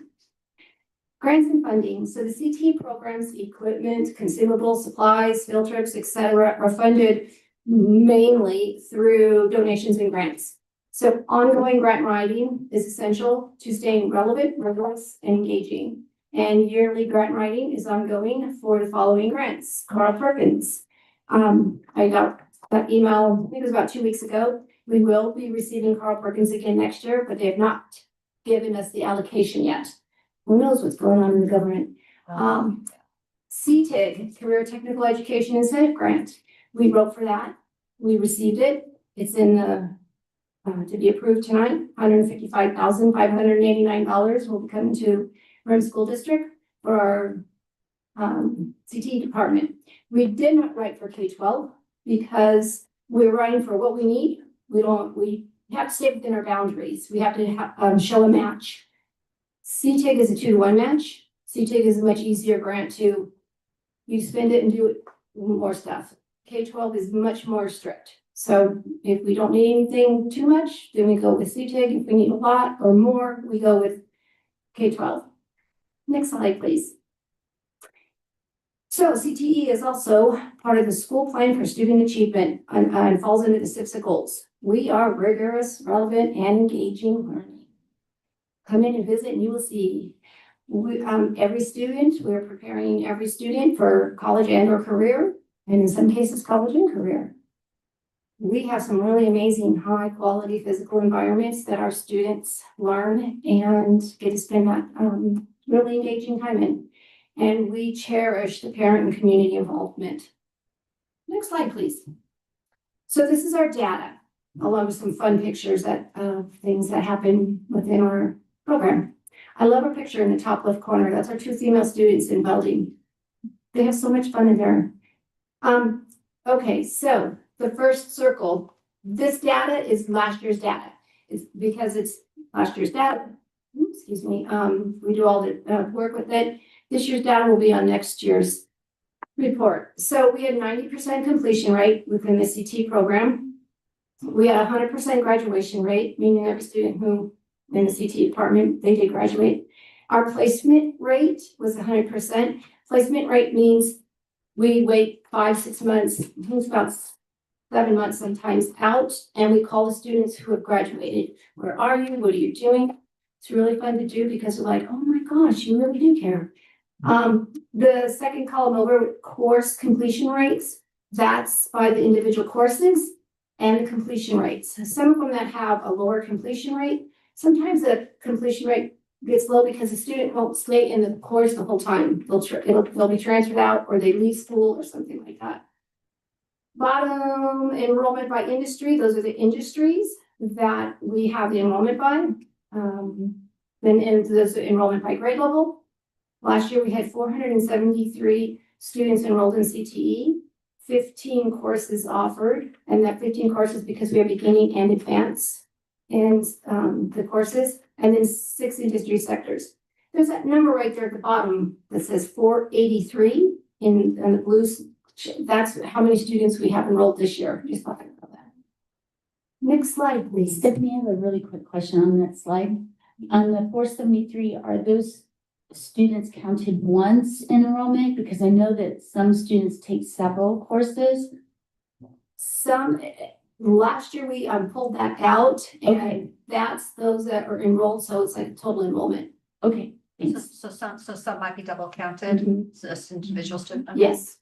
Grants and funding. So the CTE programs, equipment, consumables, supplies, field trips, etc., are funded mainly through donations and grants. So ongoing grant writing is essential to staying relevant, rigorous, and engaging. And yearly grant writing is ongoing for the following grants. Carl Perkins. I got that email, I think it was about 2 weeks ago. We will be receiving Carl Perkins again next year, but they have not given us the allocation yet. Who knows what's going on in the government? CTIG, Career Technical Education Incentive Grant. We wrote for that. We received it. It's in the to be approved tonight. $155,589 will be coming to Rome School District for our CTE department. We did not write for K-12 because we're writing for what we need. We have to stay within our boundaries. We have to show a match. CTIG is a 2-to-1 match. CTIG is a much easier grant to, you spend it and do more stuff. K-12 is much more strict. So if we don't need anything too much, then we go with CTIG. If we need a lot or more, we go with K-12. Next slide, please. So CTE is also part of the school plan for student achievement and falls into the 6 goals. We are rigorous, relevant, and engaging learning. Come in and visit and you will see. Every student, we're preparing every student for college and or career, and in some cases, college and career. We have some really amazing high quality physical environments that our students learn and get to spend that really engaging time in. And we cherish the parent and community involvement. Next slide, please. So this is our data, along with some fun pictures that things that happen within our program. I love our picture in the top left corner. That's our 2 female students in welding. They have so much fun in there. Okay, so the first circle, this data is last year's data. It's because it's last year's data. Excuse me. We do all the work with it. This year's data will be on next year's report. So we had 90% completion rate within the CT program. We had 100% graduation rate, meaning every student who in the CT department, they did graduate. Our placement rate was 100%. Placement rate means we wait 5-6 months, it's about 7 months sometimes out, and we call the students who have graduated. Where are you? What are you doing? It's really fun to do because we're like, oh my gosh, you really do care. The second column over, course completion rates, that's by the individual courses and the completion rates. Some of them that have a lower completion rate, sometimes the completion rate gets low because the student won't stay in the course the whole time. They'll be transferred out or they leave school or something like that. Bottom enrollment by industry, those are the industries that we have the enrollment by. Then those are enrollment by grade level. Last year we had 473 students enrolled in CTE, 15 courses offered, and that 15 courses because we have beginning and advanced in the courses, and then 6 industry sectors. There's that number right there at the bottom that says 483 in the blues. That's how many students we have enrolled this year. Just talking about that. Next slide, please. Stephanie, I have a really quick question on that slide. On the 473, are those students counted once in enrollment? Because I know that some students take several courses. Last year we pulled that out, and that's those that are enrolled, so it's like total enrollment. Okay. So some might be double counted, so as individual student. Yes.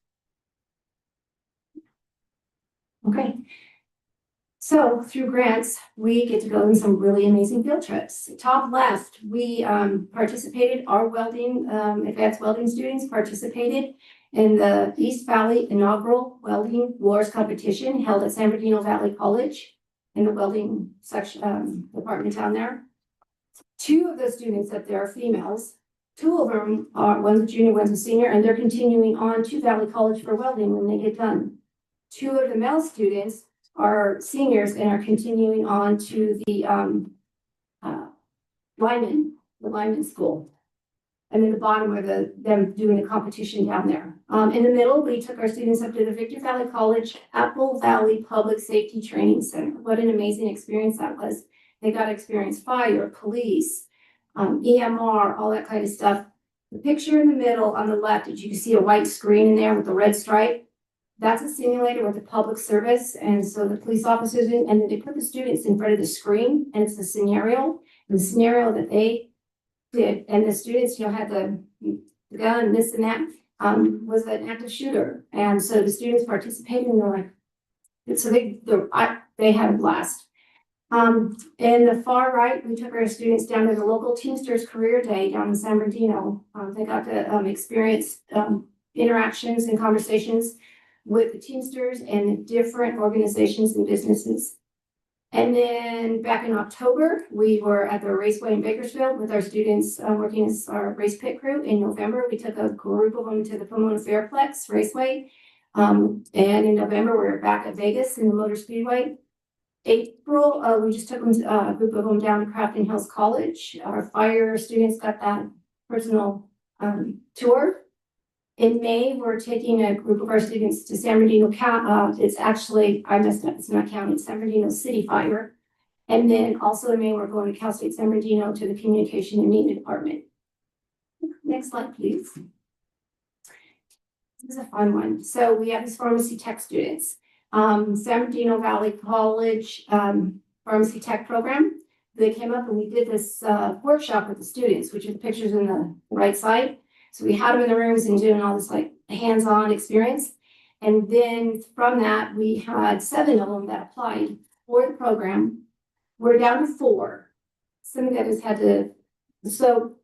Okay. So through grants, we get to go on some really amazing field trips. Top left, we participated, our welding, advanced welding students participated in the East Valley inaugural welding wars competition held at San Bernardino Valley College in the welding section department down there. 2 of the students up there are females. 2 of them are, one's a junior, one's a senior, and they're continuing on to Valley College for welding when they get done. 2 of the male students are seniors and are continuing on to the lineman school. And then the bottom are them doing the competition down there. In the middle, we took our students up to the Victor Valley College Apple Valley Public Safety Training Center. What an amazing experience that was. They got to experience fire, police, EMR, all that kind of stuff. The picture in the middle on the left, did you see a white screen in there with the red stripe? That's a simulator with the public service, and so the police officers and then they put the students in front of the screen, and it's a scenario. And the scenario that they did, and the students, had the gun and this and that, was an active shooter, and so the students participated, and they're like, so they had a blast. In the far right, we took our students down to the local Teamsters Career Day down in San Bernardino. They got to experience interactions and conversations with the Teamsters and the different organizations and businesses. And then back in October, we were at the Raceway in Bakersfield with our students working as our race pit crew. In November, we took a group of them to the Pomona Fairplex Raceway. And in November, we were back at Vegas in the Motor Speedway. April, we just took a group of them down to Crafton Hills College. Our fire students got that personal tour. In May, we're taking a group of our students to San Bernardino County. It's actually, I messed up, it's not county, it's San Bernardino City Fire. And then also in May, we're going to Cal State San Bernardino to the Communication and Media Department. Next slide, please. This is a fun one. So we have these pharmacy tech students. San Bernardino Valley College pharmacy tech program. They came up and we did this workshop with the students, which are the pictures in the right side. So we had them in the rooms and doing all this like hands-on experience. And then from that, we had 7 of them that applied for the program. We're down to 4. Some of the others had to, so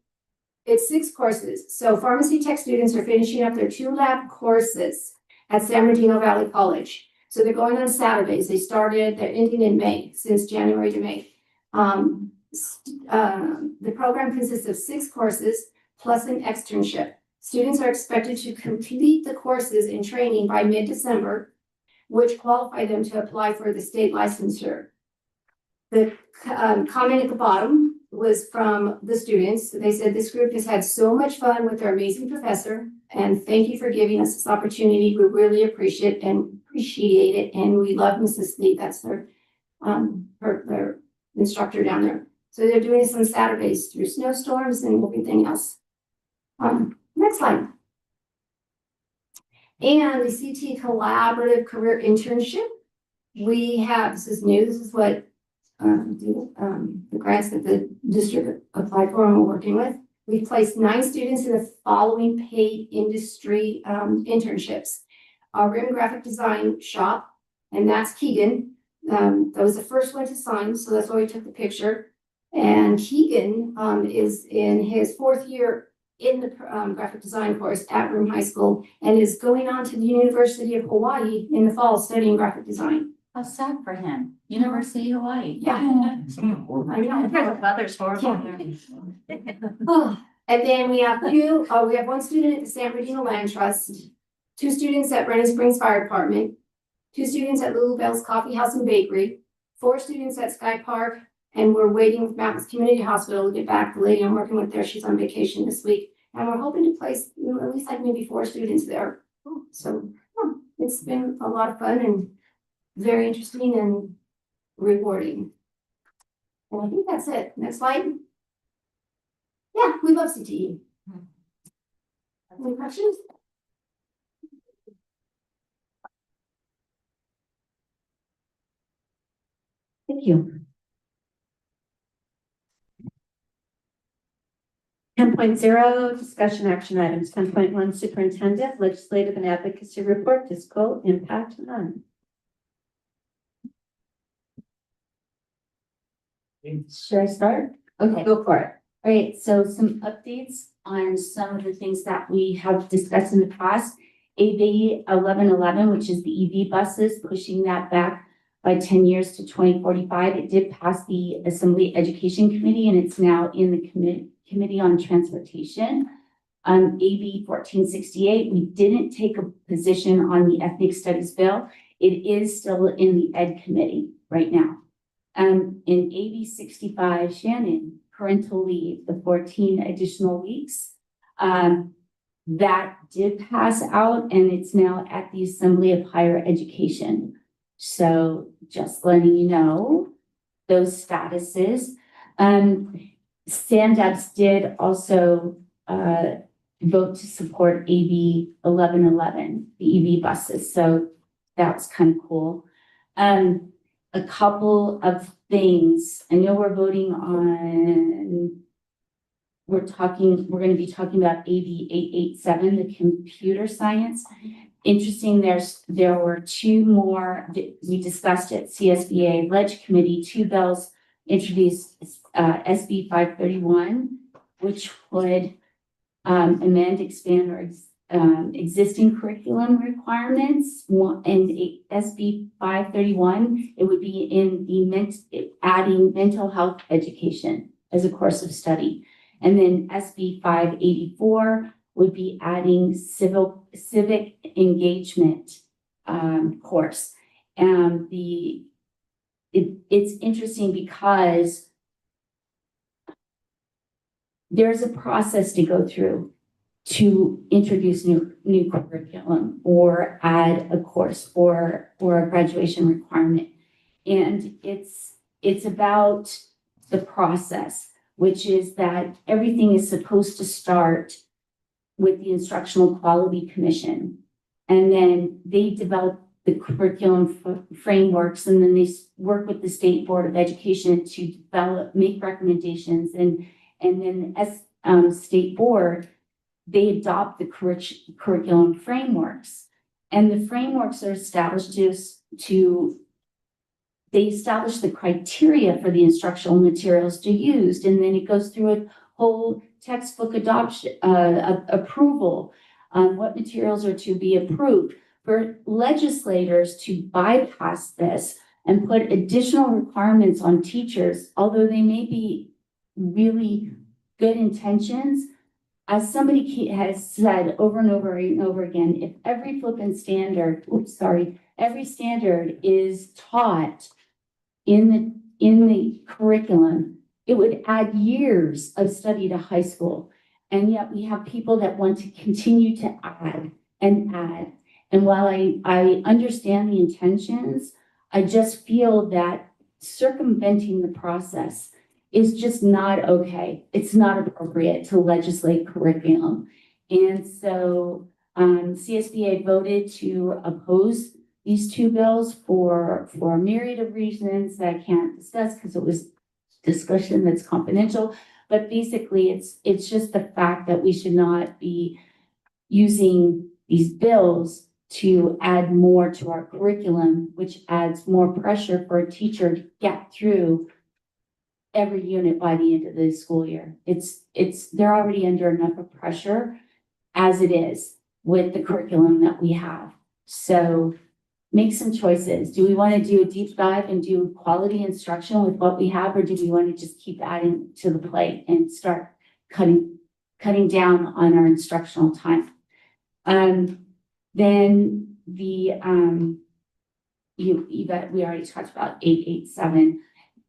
it's 6 courses. So pharmacy tech students are finishing up their 2 lab courses at San Bernardino Valley College. So they're going on Saturdays. They're ending in May, since January to May. The program consists of 6 courses plus an externship. Students are expected to complete the courses in training by mid-December, which qualify them to apply for the state licensure. The comment at the bottom was from the students. They said, "This group has had so much fun with their amazing professor, and thank you for giving us this opportunity. We really appreciate it, and we love Mrs. Lee." That's their instructor down there. So they're doing this on Saturdays through snowstorms and everything else. Next slide. And the CT Collaborative Career Internship. We have, this is new, this is what the grants that the district applied for and we're working with. We placed 9 students in the following paid industry internships. Our Rim Graphic Design shop, and that's Keegan. That was the first one to sign, so that's why we took the picture. And Keegan, is in his fourth year in the, graphic design course at Room High School and is going on to the University of Hawaii in the fall studying graphic design. How sad for him. University of Hawaii. Yeah. I know. Weather's horrible there. Oh, and then we have we have one student at the San Bernardino Land Trust, 2 students at Rennie Springs Fire Department, 2 students at Little Bell's Coffee House and Bakery, 4 students at Sky Park, and we're waiting with Mountains Community Hospital to get back. The lady I'm working with there, she's on vacation this week, and we're hoping to place at least like maybe 4 students there. So it's been a lot of fun and very interesting and rewarding. And I think that's it. Next slide. Yeah, we love CTE. Any questions? Thank you. 10.0 discussion action items. 10.1 superintendent legislative and advocacy report. Disco impact none. Should I start? Okay, go for it. All right, so some updates on some of the things that we have discussed in the past. AB 1111, which is the EV buses, pushing that back by 10 years to 2045. It did pass the Assembly Education Committee and it's now in the Committee on Transportation. AB 1468, we didn't take a position on the Ethnic Studies bill. It is still in the Ed Committee right now. In AB 65, Shannon, parental leave, the 14 additional weeks, that did pass out and it's now at the Assembly of Higher Education. So just letting you know those statuses. Stand-ups did also vote to support AB 1111, the EV buses. So that's kind of cool. A couple of things. I know we're voting on, we're going to be talking about AB 887, the computer science. Interesting, there were 2 more, we discussed at CSBA Ledge Committee, 2 bills introduced, SB 531, which would amend, expand, or existing curriculum requirements. And SB 531, it would be in the adding mental health education as a course of study. And then SB 584 would be adding civic engagement course. And it's interesting because there's a process to go through to introduce new curriculum or add a course or a graduation requirement. And it's about the process, which is that everything is supposed to start with the Instructional Quality Commission. And then they develop the curriculum frameworks, and then they work with the State Board of Education to make recommendations. And then as State Board, they adopt the curriculum frameworks. And the frameworks are established they establish the criteria for the instructional materials to use, and then it goes through a whole textbook adoption, approval, what materials are to be approved. For legislators to bypass this and put additional requirements on teachers, although they may be really good intentions, as somebody has said over and over and over again, if every flipping standard, every standard is taught in the curriculum, it would add years of study to high school. And yet we have people that want to continue to add and add. And while I understand the intentions, I just feel that circumventing the process is just not okay. It's not appropriate to legislate curriculum. And so CSBA voted to oppose these 2 bills for a myriad of reasons that I can't discuss because it was discussion that's confidential. But basically, it's just the fact that we should not be using these bills to add more to our curriculum, which adds more pressure for a teacher to get through every unit by the end of the school year. They're already under enough of pressure as it is with the curriculum that we have. So make some choices. Do we want to do a deep dive and do quality instruction with what we have, or do we want to just keep adding to the plate and start cutting down on our instructional time? Then we already talked about 887.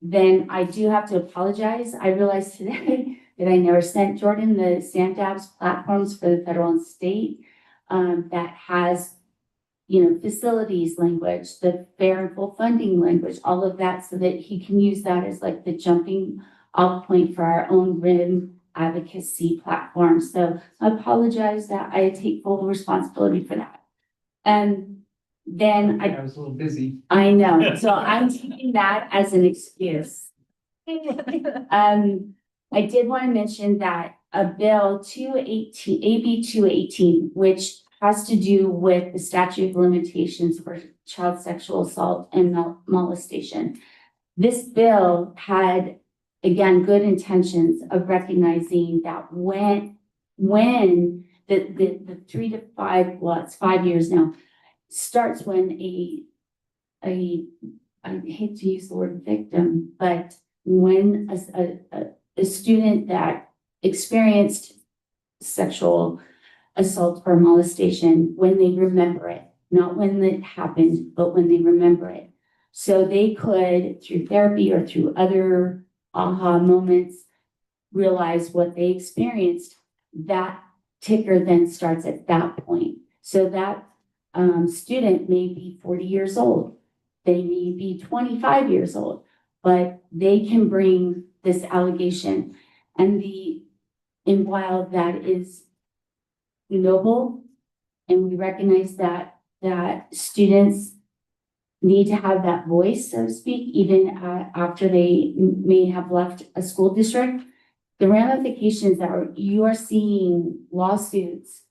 Then I do have to apologize. I realized today that I never sent Jordan the SAMDABS platforms for the federal and state that has, facilities language, the fair and full funding language, all of that, so that he can use that as like the jumping off point for our own RIM advocacy platform. So I apologize that I take full responsibility for that. And then I was a little busy. I know, so I'm taking that as an excuse. I did want to mention that a bill 218, AB 218, which has to do with the statute of limitations for child sexual assault and molestation. This bill had, again, good intentions of recognizing that when the 3 to 5, well, it's 5 years now, starts when I hate to use the word victim, but when a student that experienced sexual assault or molestation, when they remember it, not when it happened, but when they remember it. So they could, through therapy or through other aha moments, realize what they experienced. That ticker then starts at that point. So that student may be 40 years old. They may be 25 years old, but they can bring this allegation. And while that is noble, and we recognize that students need to have that voice, so to speak, even after they may have left a school district, the ramifications you are seeing lawsuits.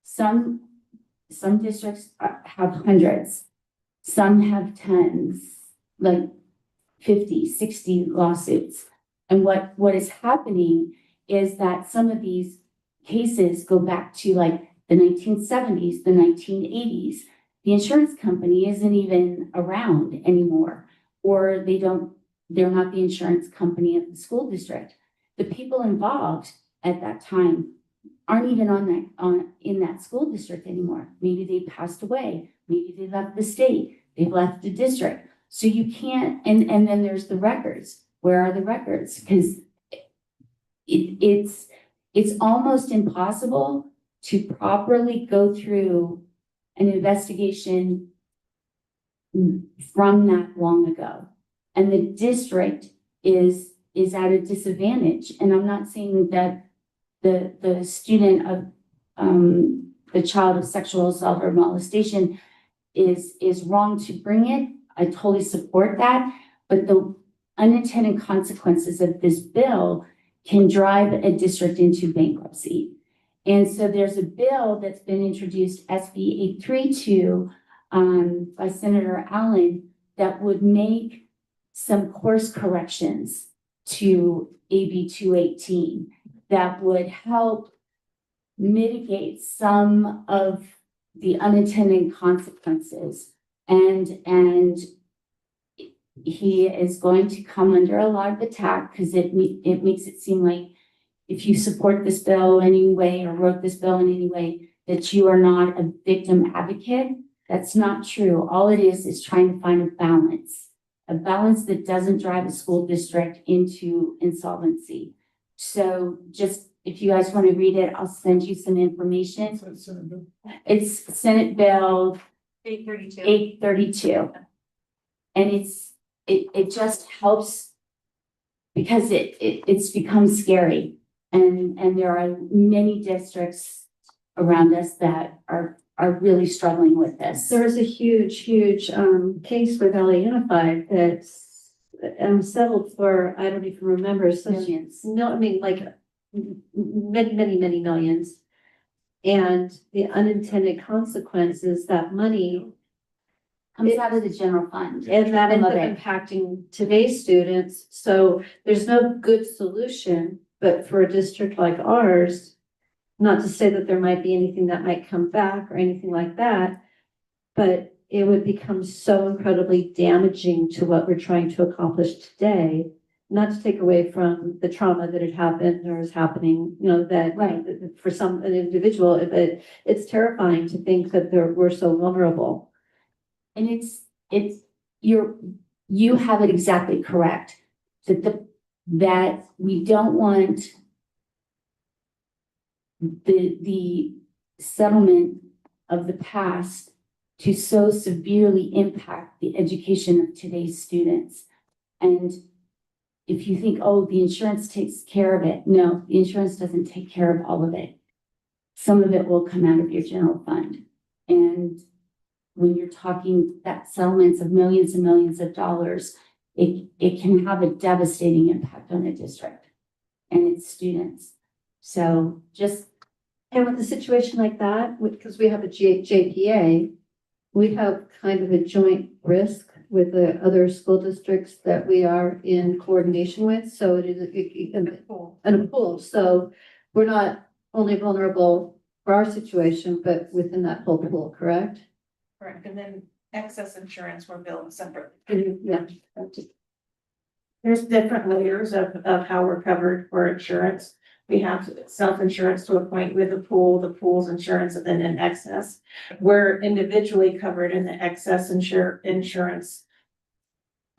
Some districts have hundreds, some have tens, like 50, 60 lawsuits. And what is happening is that some of these cases go back to like the 1970s, the 1980s. The insurance company isn't even around anymore, or they're not the insurance company of the school district. The people involved at that time aren't even in that school district anymore. Maybe they passed away, maybe they left the state, they've left the district. So you can't, and then there's the records. Where are the records? Because it's almost impossible to properly go through an investigation from that long ago. And the district is at a disadvantage. And I'm not saying that the student of the child of sexual assault or molestation is wrong to bring it. I totally support that. But the unintended consequences of this bill can drive a district into bankruptcy. And so there's a bill that's been introduced, SB 832, by Senator Allen, that would make some course corrections to AB 218 that would help mitigate some of the unintended consequences. And he is going to come under a lot of attack because it makes it seem like if you support this bill in any way or wrote this bill in any way, that you are not a victim advocate. That's not true. All it is trying to find a balance that doesn't drive a school district into insolvency. So just, if you guys want to read it, I'll send you some information. It's Senate Bill 832. And it just helps because it's become scary. And there are many districts around us that are really struggling with this. There was a huge case with LA Unified that's settled for, I don't even remember, Millions. No, I mean like many millions. And the unintended consequences, that money Comes out of the general fund. And that ends Love up it. impacting today's students, so there's no good solution, but for a district like ours, not to say that there might be anything that might come back or anything like that, but it would become so incredibly damaging to what we're trying to accomplish today, not to take away from the trauma that had happened or is happening, you know, that for an individual, but it's terrifying to think that we're so vulnerable. And you have it exactly correct. That we don't want the settlement of the past to so severely impact the education of today's students. And if you think, oh, the insurance takes care of it, no, the insurance doesn't take care of all of it. Some of it will come out of your general fund. And when you're talking that settlements of millions and millions of dollars, it can have a devastating impact on a district and its students. So and with a situation like that, because we have a JPA, we have kind of a joint risk with the other school districts that we are in coordination with. So it is and a pool. So we're not only vulnerable for our situation, but within that whole pool, correct? Correct, and then excess insurance were billed separately. Yeah. There's different layers of how we're covered for insurance. We have self-insurance to a point with the pool's insurance, and then in excess. We're individually covered in the excess insurance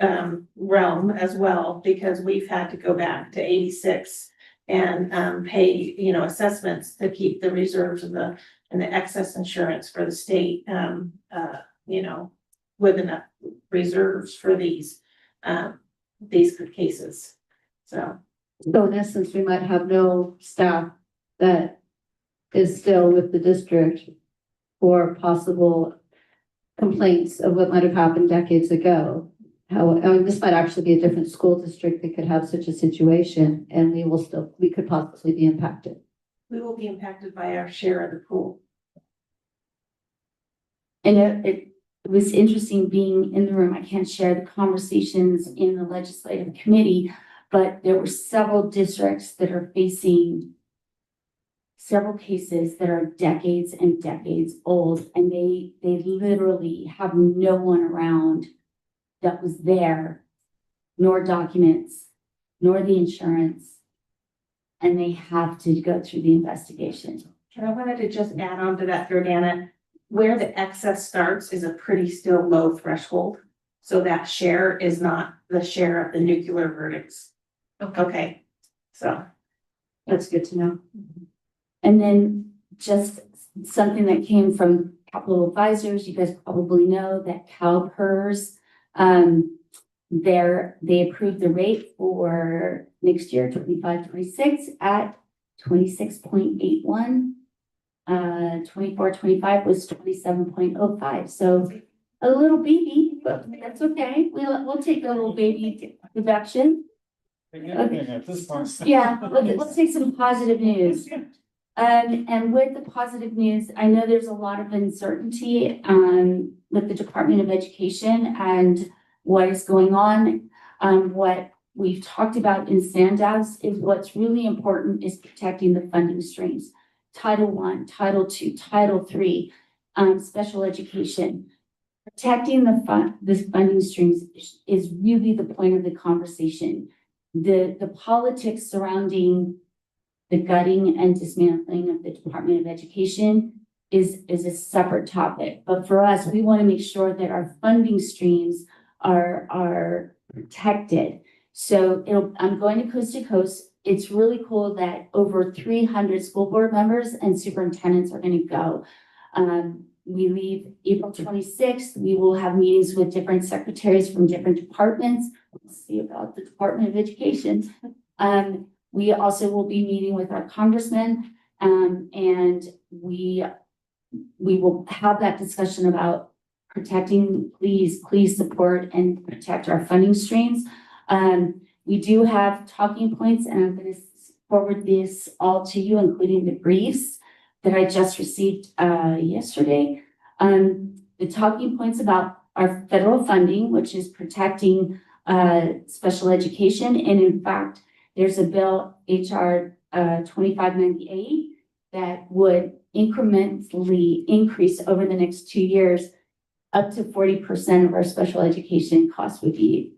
realm as well, because we've had to go back to 86 and pay, you know, assessments to keep the reserves and the excess insurance for the state, you know, with enough reserves for these cases. So in essence, we might have no staff that is still with the district for possible complaints of what might have happened decades ago. This might actually be a different school district that could have such a situation, and we could possibly be impacted. we will be impacted by our share of the pool. And it was interesting being in the room. I can't share the conversations in the legislative committee, but there were several districts that are facing several cases that are decades and decades old, and they literally have no one around that was there, nor documents, nor the insurance, and they have to go through the investigation. And I wanted to just add on to that, Jordana, where the excess starts is a pretty still low threshold. So that share is not the share of the nuclear verdicts. Okay, so that's good to know. And then just something that came from Capital Advisors, you guys probably know that CalPERS, they approved the rate for next year, 25-26 at 26.81. 24-25 was 27.05. So a little baby, but that's okay. We'll take a little baby deduction. At this point. Yeah, let's take some positive news. And with the positive news, I know there's a lot of uncertainty with the Department of Education and what is going on. What we've talked about in Sandals is what's really important is protecting the funding streams. Title I, Title II, Title III, special education. Protecting the funding streams is really the point of the conversation. The politics surrounding the gutting and dismantling of the Department of Education is a separate topic. But for us, we want to make sure that our funding streams are protected. So I'm going to coast. It's really cool that over 300 school board members and superintendents are going to go. We leave April 26th. We will have meetings with different secretaries from different departments. We'll see about the Department of Education. We also will be meeting with our congressmen, and we will have that discussion about protecting, please support and protect our funding streams. We do have talking points, and I'm going to forward this all to you, including the briefs that I just received yesterday. The talking points about our federal funding, which is protecting special education. And in fact, there's a bill, HR 2598, that would incrementally increase over the next 2 years, up to 40% of our special education costs would be,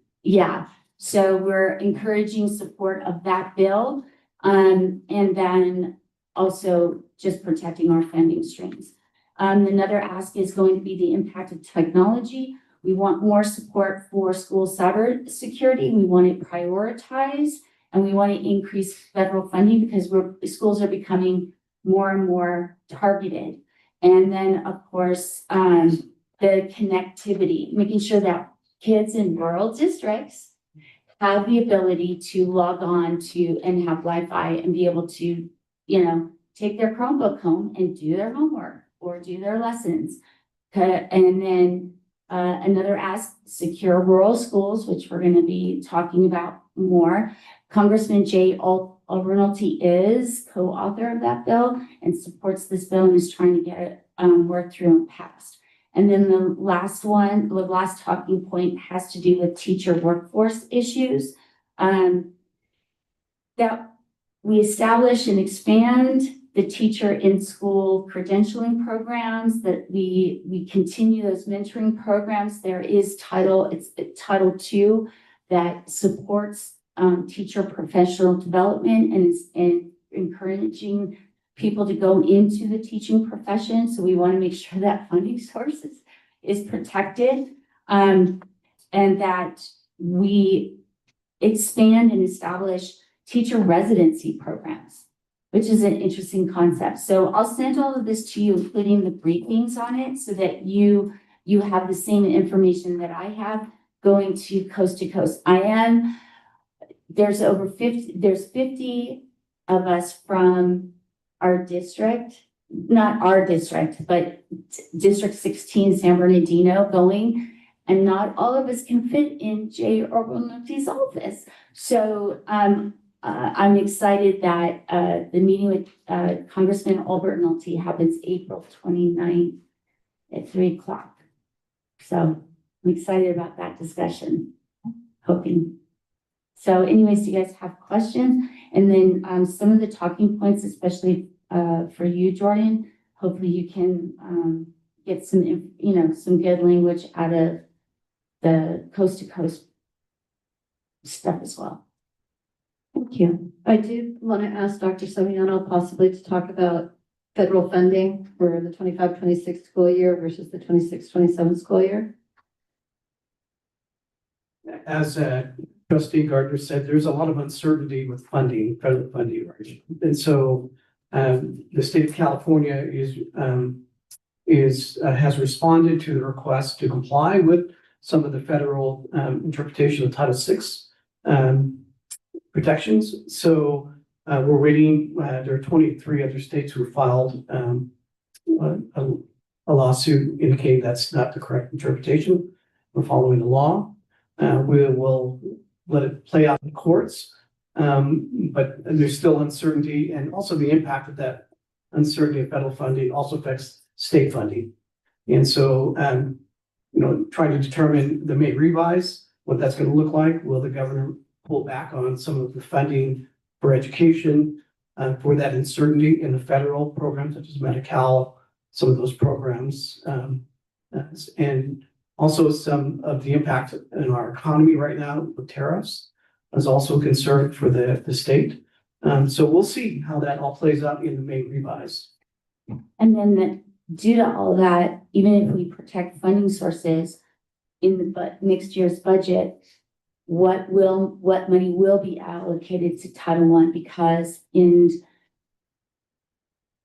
So we're encouraging support of that bill. And then also just protecting our funding streams. Another ask is going to be the impact of technology. We want more support for school cyber security. We want it prioritized, and we want to increase federal funding because schools are becoming more and more targeted. And then, of course, the connectivity, making sure that kids in rural districts have the ability to log on to and have Wi-Fi and be able to, take their Chromebook home and do their homework or do their lessons. And then another ask, secure rural schools, which we're going to be talking about more. Congressman Jay Albernalty is co-author of that bill and supports this bill and is trying to get it worked through and passed. And then the last talking point has to do with teacher workforce issues. That we establish and expand the teacher in school credentialing programs, that we continue those mentoring programs. There is Title II that supports teacher professional development and is encouraging people to go into the teaching profession. So we want to make sure that funding source is protected, and that we expand and establish teacher residency programs, which is an interesting concept. So I'll send all of this to you, including the briefings on it, so that you have the same information that I have going to coast. There's 50 of us from our district, not our district, but District 16, San Bernardino going, and not all of us can fit in Jay Albernalty's office. So I'm excited that the meeting with Congressman Albernalty happens April 29th at 3:00. So I'm excited about that discussion, hoping. So anyways, do you guys have questions? And then some of the talking points, especially for you, Jordan, hopefully you can get some good language out of the coast to coast stuff as well. Thank you. I do want to ask Dr. Semiano possibly to talk about federal funding for the 25-26 school year versus the 26-27 school year. As Trustee Gardner said, there's a lot of uncertainty with funding, federal funding, right? And so the state of California has responded to the request to comply with some of the federal interpretation of Title VI protections. So we're waiting. There are 23 other states who filed a lawsuit indicating that's not the correct interpretation. We're following the law. We will let it play out in courts, but there's still uncertainty, and also the impact of that uncertainty of federal funding also affects state funding. And so, trying to determine the May revise, what that's going to look like. Will the governor pull back on some of the funding for education for that uncertainty in the federal programs such as Medi-Cal, some of those programs, and also some of the impact in our economy right now with tariffs is also a concern for the state. So we'll see how that all plays out in the May revise. And then due to all that, even if we protect funding sources in the next year's budget, what money will be allocated to Title I? Because in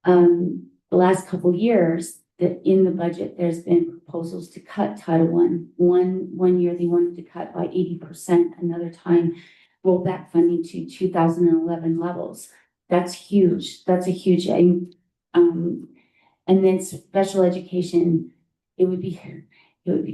the last couple of years, in the budget, there's been proposals to cut Title I. One year they wanted to cut by 80%, another time roll back funding to 2011 levels. That's huge. That's a huge aim. And then special education, it would be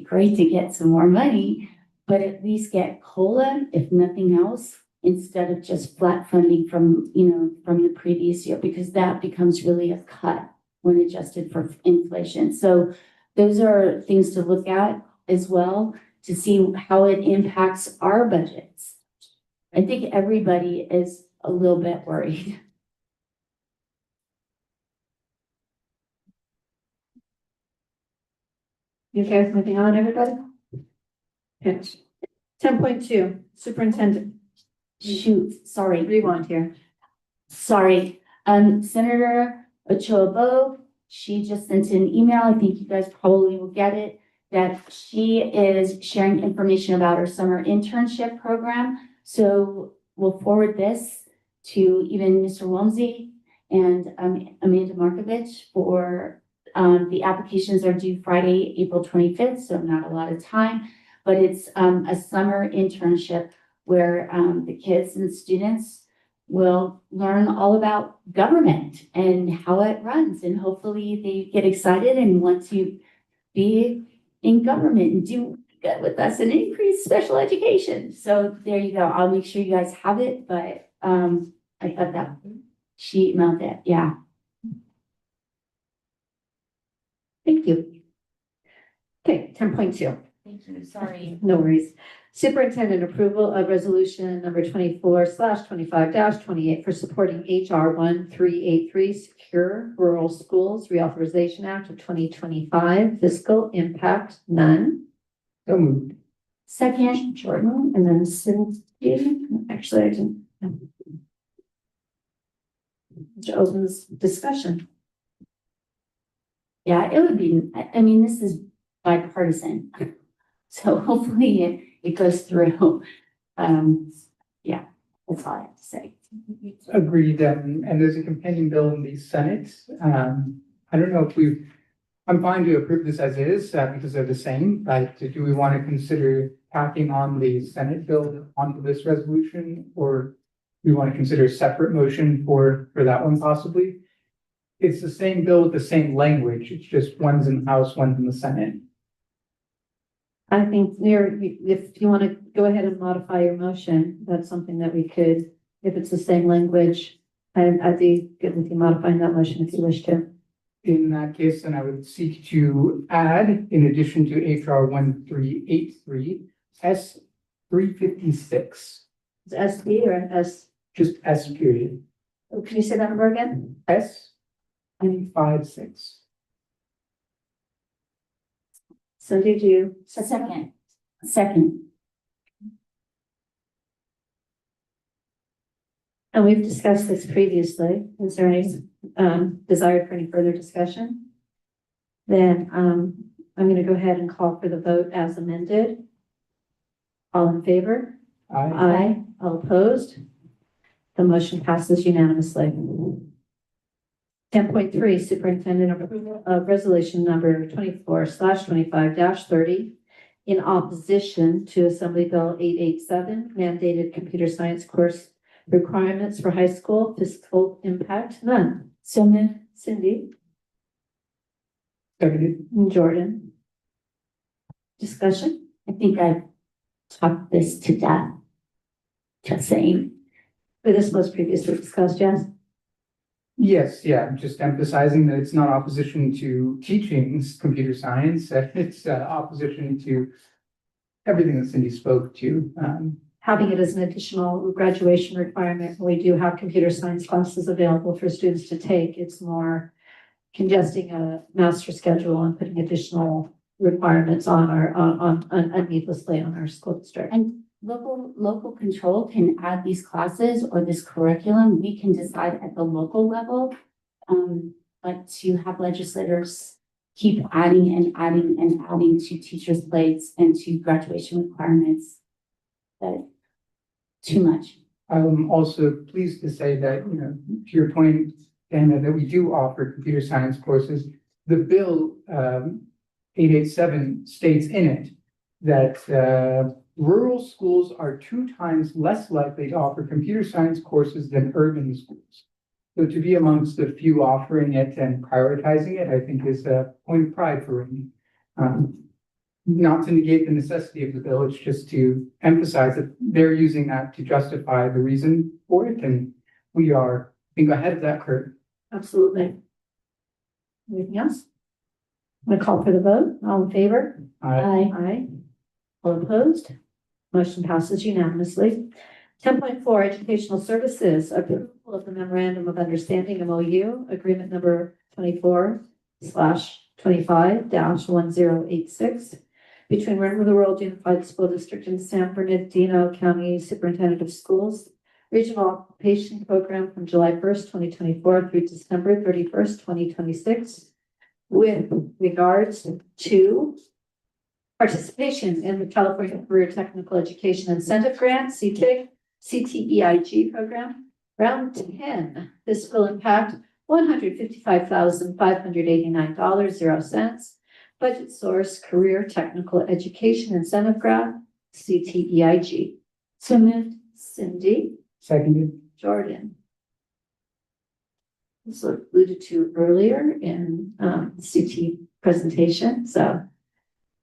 great to get some more money, but at least get COLA, if nothing else, instead of just flat funding from the previous year, because that becomes really a cut when adjusted for inflation. So those are things to look at. as well to see how it impacts our budgets. I think everybody is a little bit worried. You guys moving on, everybody? Okay. 10.2, superintendent. Shoot, sorry. Rewind here. Sorry, Senator Ochoa, she just sent an email, I think you guys probably will get it, that she is sharing information about her summer internship program. So we'll forward this to even Mr. Wamsey and Amanda Markovich for, the applications are due Friday, April 25th, so not a lot of time, but it's a summer internship where the kids and students will learn all about government and how it runs, and hopefully they get excited and want to be in government and do good with us and increase special education. So there you go. I'll make sure you guys have it, but I thought that she emailed it. Yeah. Thank you. Okay, 10.2. Thank you. Sorry. No worries. Superintendent approval of resolution number 24/25-28 for supporting HR 1383 Secure Rural Schools Reauthorization Act of 2025. Fiscal impact, none. So moved. Second, Jordan, and then Cindy. Actually, I didn't. Which opens discussion. yeah, it would be, I mean, this is bipartisan. So hopefully it goes through. Yeah, that's all I have to say. Agreed, and there's a companion bill in the Senate. I don't know if I'm fine to approve this as is, because they're the same, but do we want to consider tacking on the Senate bill onto this resolution? Or do we want to consider a separate motion for that one possibly? It's the same bill with the same language, it's just one's in the House, one's in the Senate. I think if you want to go ahead and modify your motion, that's something that we could, if it's the same language, I'd be good with you modifying that motion if you wish to. In that case, then I would seek to add, in addition to HR 1383, S 356. Is it SB or S? Just S period. Oh, can you say that number again? S 356. So did you? Second. And we've discussed this previously. Is there any desire for any further discussion? Then I'm going to go ahead and call for the vote as amended. All in favor? Aye. Aye. All opposed? The motion passes unanimously. 10.3, superintendent approval of resolution number 24/25-30 in opposition to Assembly Bill 887 mandated computer science course requirements for high school. Fiscal impact, none. So moved. Cindy Seconded. and Jordan. Discussion? I think I've talked this to death. Just saying. But this was previously discussed, yes? Yes, yeah, I'm just emphasizing that it's not opposition to teaching computer science, it's opposition to everything that Cindy spoke to. Having it as an additional graduation requirement, we do have computer science classes available for students to take. It's more congesting a master schedule and putting additional requirements on needlessly on our school district. And local control can add these classes or this curriculum. We can decide at the local level. But to have legislators keep adding and adding and adding to teachers' plates and to graduation requirements, that too much. I'm also pleased to say that, to your point, Dana, that we do offer computer science courses. The bill 887 states in it that rural schools are 2 times less likely to offer computer science courses than urban schools. So to be amongst the few offering it and prioritizing it, I think is a point of pride for me. Not to negate the necessity of the bill, it's just to emphasize that they're using that to justify the reason for it, and we are, I think, ahead of that curve. Absolutely. Anything else? I'm gonna call for the vote. All in favor? Aye. Aye. All opposed? Motion passes unanimously. 10.4 Educational Services, approval of the memorandum of understanding MOU, agreement number 24/25-1086 between Rim of the World Unified School District and San Bernardino County Superintendent of Schools, Regional Occupation Program from July 1st, 2024 through December 31st, 2026, with regards to participation in the California Career Technical Education Incentive Grant, CTIG, CTEIG program. Round 10, this will impact $155,589.00. Budget source, Career Technical Education Incentive Grant, CTEIG. So moved. Cindy, Seconded. Jordan. This was alluded to earlier in CT presentation, so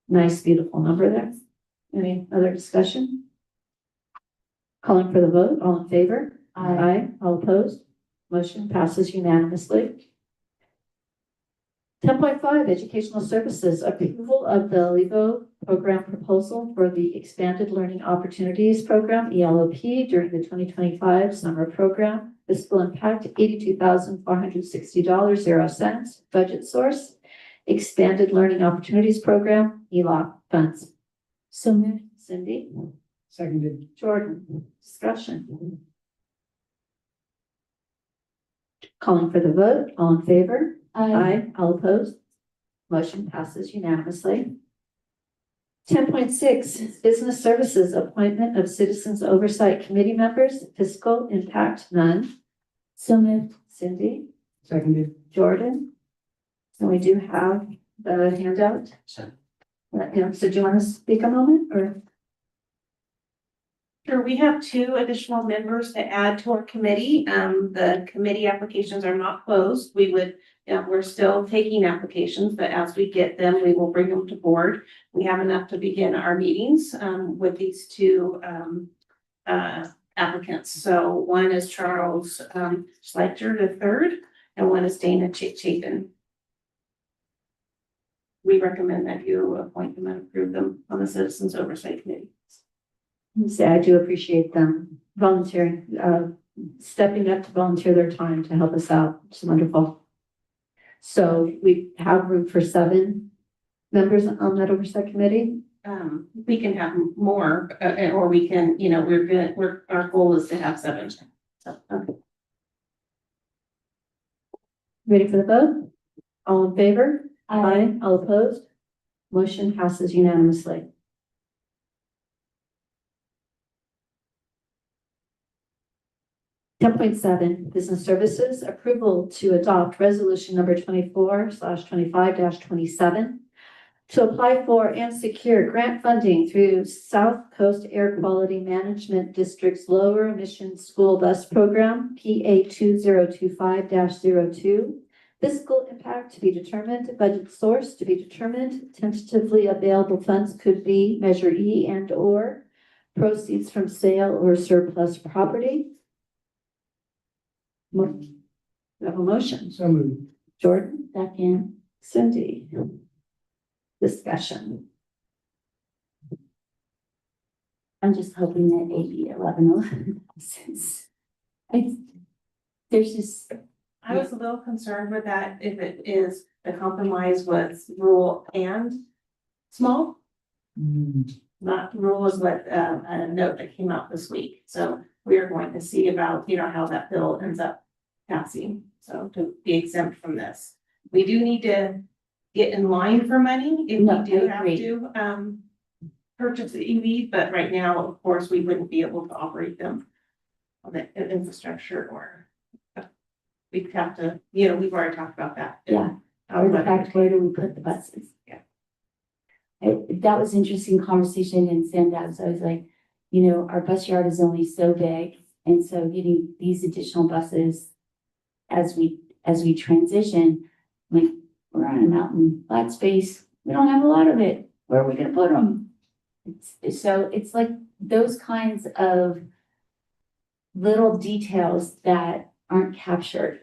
nice, beautiful number there. Any other discussion? Calling for the vote, all in favor? Aye. All opposed? Motion passes unanimously. 10.5 Educational Services, approval of the LEVO program proposal for the Expanded Learning Opportunities Program, ELOP, during the 2025 summer program. This will impact $82,460.00. Budget source, Expanded Learning Opportunities Program, ELOP funds. So moved. Cindy, Seconded. Jordan, discussion. Calling for the vote, all in favor? Aye. All opposed? Motion passes unanimously. 10.6 Business Services, appointment of Citizens Oversight Committee members, fiscal impact none. So moved. Cindy, Seconded. Jordan. So we do have the handout. Sure. So do you want to speak a moment or? Sure, we have 2 additional members to add to our committee. The committee applications are not closed. We're still taking applications, but as we get them, we will bring them to board. We have enough to begin our meetings, with these 2, applicants. So one is Charles, Schleicher III, and one is Dana Chapin. We recommend that you appoint them and approve them on the Citizens Oversight Committee. Say, I do appreciate them volunteering, stepping up to volunteer their time to help us out. It's wonderful. So we have room for 7 members on that oversight committee. We can have more, or we can, our goal is to have 7. So, okay. Ready for the vote? All in favor? Aye. All opposed? Motion passes unanimously. 10.7 Business Services, approval to adopt resolution number 24/25-27 to apply for and secure grant funding through South Coast Air Quality Management District's Lower Emission School Bus Program, PA 2025-02. Fiscal impact to be determined, budget source to be determined, tentatively available funds could be Measure E and/or proceeds from sale or surplus property. We have a motion. So moved. Jordan, Second. Cindy. Discussion. I'm just hoping that AB 1111 there's just. I was a little concerned with that if it is the compromise was rural and small. Not rural is what a note that came out this week. So we are going to see about, how that bill ends up passing. So to be exempt from this, we do need to get in line for money if No, we do I have agree. to purchase the EV. But right now, of course, we wouldn't be able to operate them on the infrastructure or we'd have to, we've already talked about that. Yeah. Or the fact, where do we put the buses? Yeah. That was interesting conversation in Sandabs. I was like, our bus yard is only so big. And so getting these additional buses as we transition, like we're on a mountain, flat space. We don't have a lot of it. Where are we gonna put them? It's like those kinds of little details that aren't captured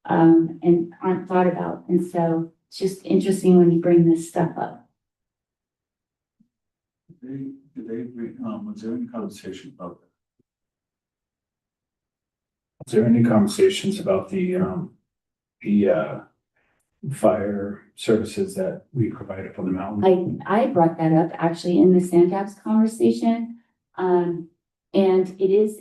and aren't thought about. And so it's just interesting when you bring this stuff up. Was there any conversation about that? Was there any conversations about the fire services that we provide up on the mountain? I brought that up actually in the Sand Gaps conversation. And it is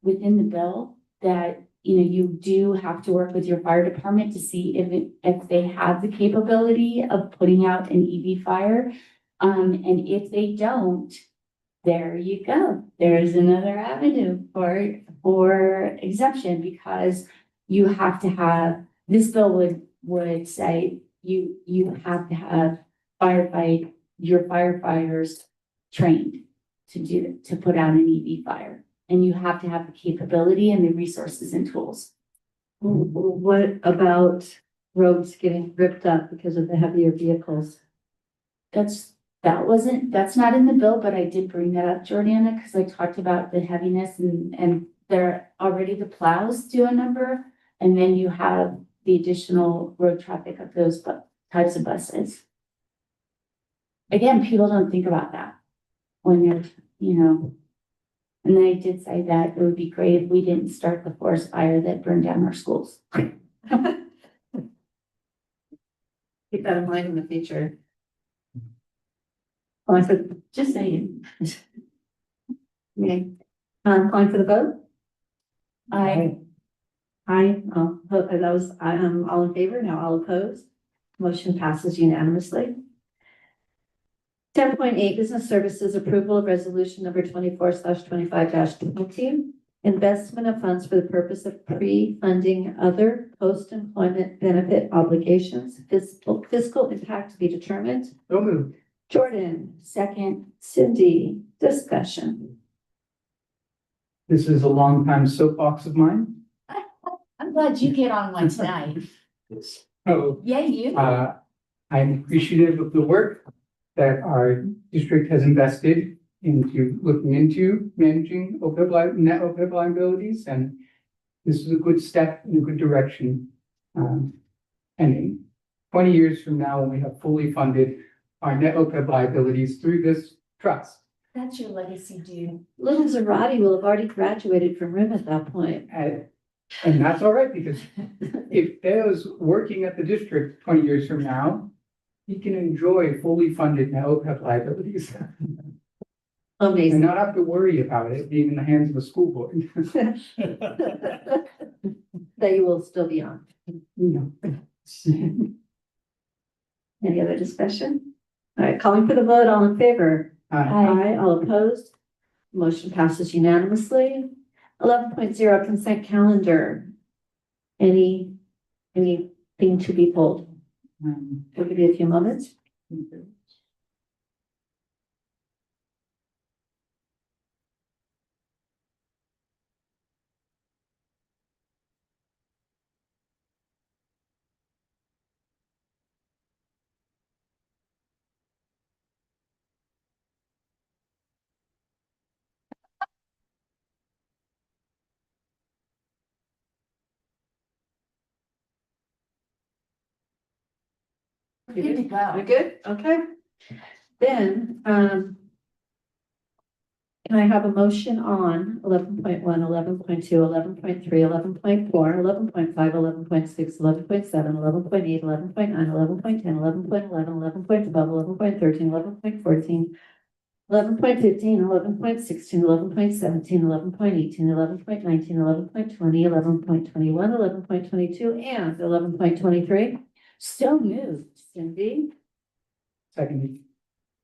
within the bill that, you know, you do have to work with your fire department to see if they have the capability of putting out an EV fire. And if they don't, there you go. There's another avenue for exemption, because you have to have, this bill would say you have to have your firefighters trained to put out an EV fire. And you have to have the capability and the resources and tools. What about roads getting ripped up because of the heavier vehicles? That's not in the bill, but I did bring that up, Jordana, because I talked about the heaviness and there already the plows do a number, and then you have the additional road traffic of those types of buses. Again, people don't think about that when they're, you know, and I did say that it would be great if we didn't start the forest fire that burned down our schools. Keep that in mind in the future. Just saying. Okay, calling for the vote? Aye. Oh, that was, all in favor, now all opposed. Motion passes unanimously. 10.8 Business Services Approval of Resolution Number 24/25-20. Investment of funds for the purpose of pre-funding other post-employment benefit obligations. Fiscal impact to be determined. So moved. Jordan, second. Cindy, discussion. This is a long time soapbox of mine. I'm glad you get on one tonight. Oh, Yeah, you. I'm appreciative of the work that our district has invested into looking into managing net OPEB liabilities, and this is a good step in a good direction. And in 20 years from now, when we have fully funded our net OPEB liabilities through this trust. That's your legacy, dude. Little Zarate will have already graduated from RIM at that point. And that's all right, because if Theo's working at the district 20 years from now, he can enjoy fully funded net OPEB liabilities. Amazing. And not have to worry about it being in the hands of a school board. That you will still be on. No. Any other discussion? All right, calling for the vote, all in favor? Aye. All opposed? Motion passes unanimously. 11.0 consent calendar. Anything to be pulled? We'll give you a few moments. You're good to go. You're good? Okay. Then, can I have a motion on 11.1, 11.2, 11.3, 11.4, 11.5, 11.6, 11.7, 11.8, 11.9, 11.10, 11.11, 11.12, 11.13, 11.14, 11.15, 11.16, 11.17, 11.18, 11.19, 11.20, 11.21, 11.22, and 11.23. So moved. Cindy? Second.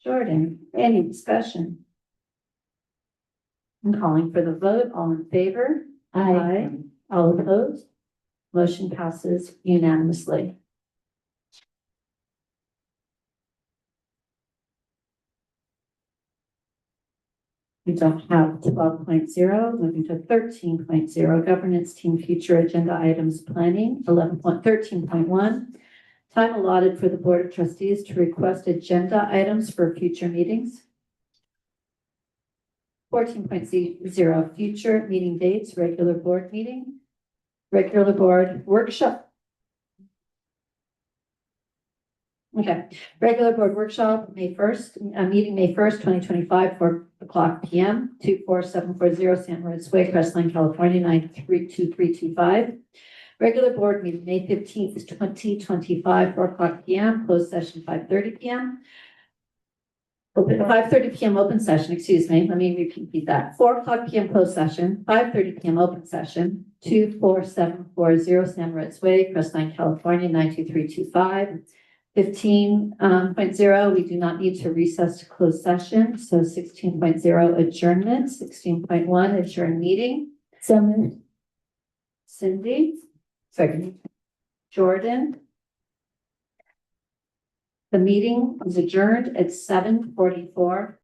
Jordan, any discussion? I'm calling for the vote. All in favor? Aye. All opposed? Motion passes unanimously. We don't have 12.0, moving to 13.0, governance team future agenda items planning, 13.1. Time allotted for the Board of Trustees to request agenda items for future meetings. 14.0, future meeting dates, regular board meeting, regular board workshop. Okay, regular board workshop, May first, meeting May first, 2025, 4 o'clock PM, 24740 San Moritz Way, Crestline, California, 9322325. Regular board meeting, May 15th, 2025, 4 o'clock PM, closed session, 5:30 PM. Open, 5:30 PM open session, excuse me, let me repeat that. 4 o'clock PM closed session, 5:30 PM open session, 24740 San Moritz Way, Crestline, California, 92325. 15.0, we do not need to recess to close session, so 16.0 adjournment, 16.1 adjourn meeting. So moved. Cindy, Second. Jordan. The meeting is adjourned at 7:44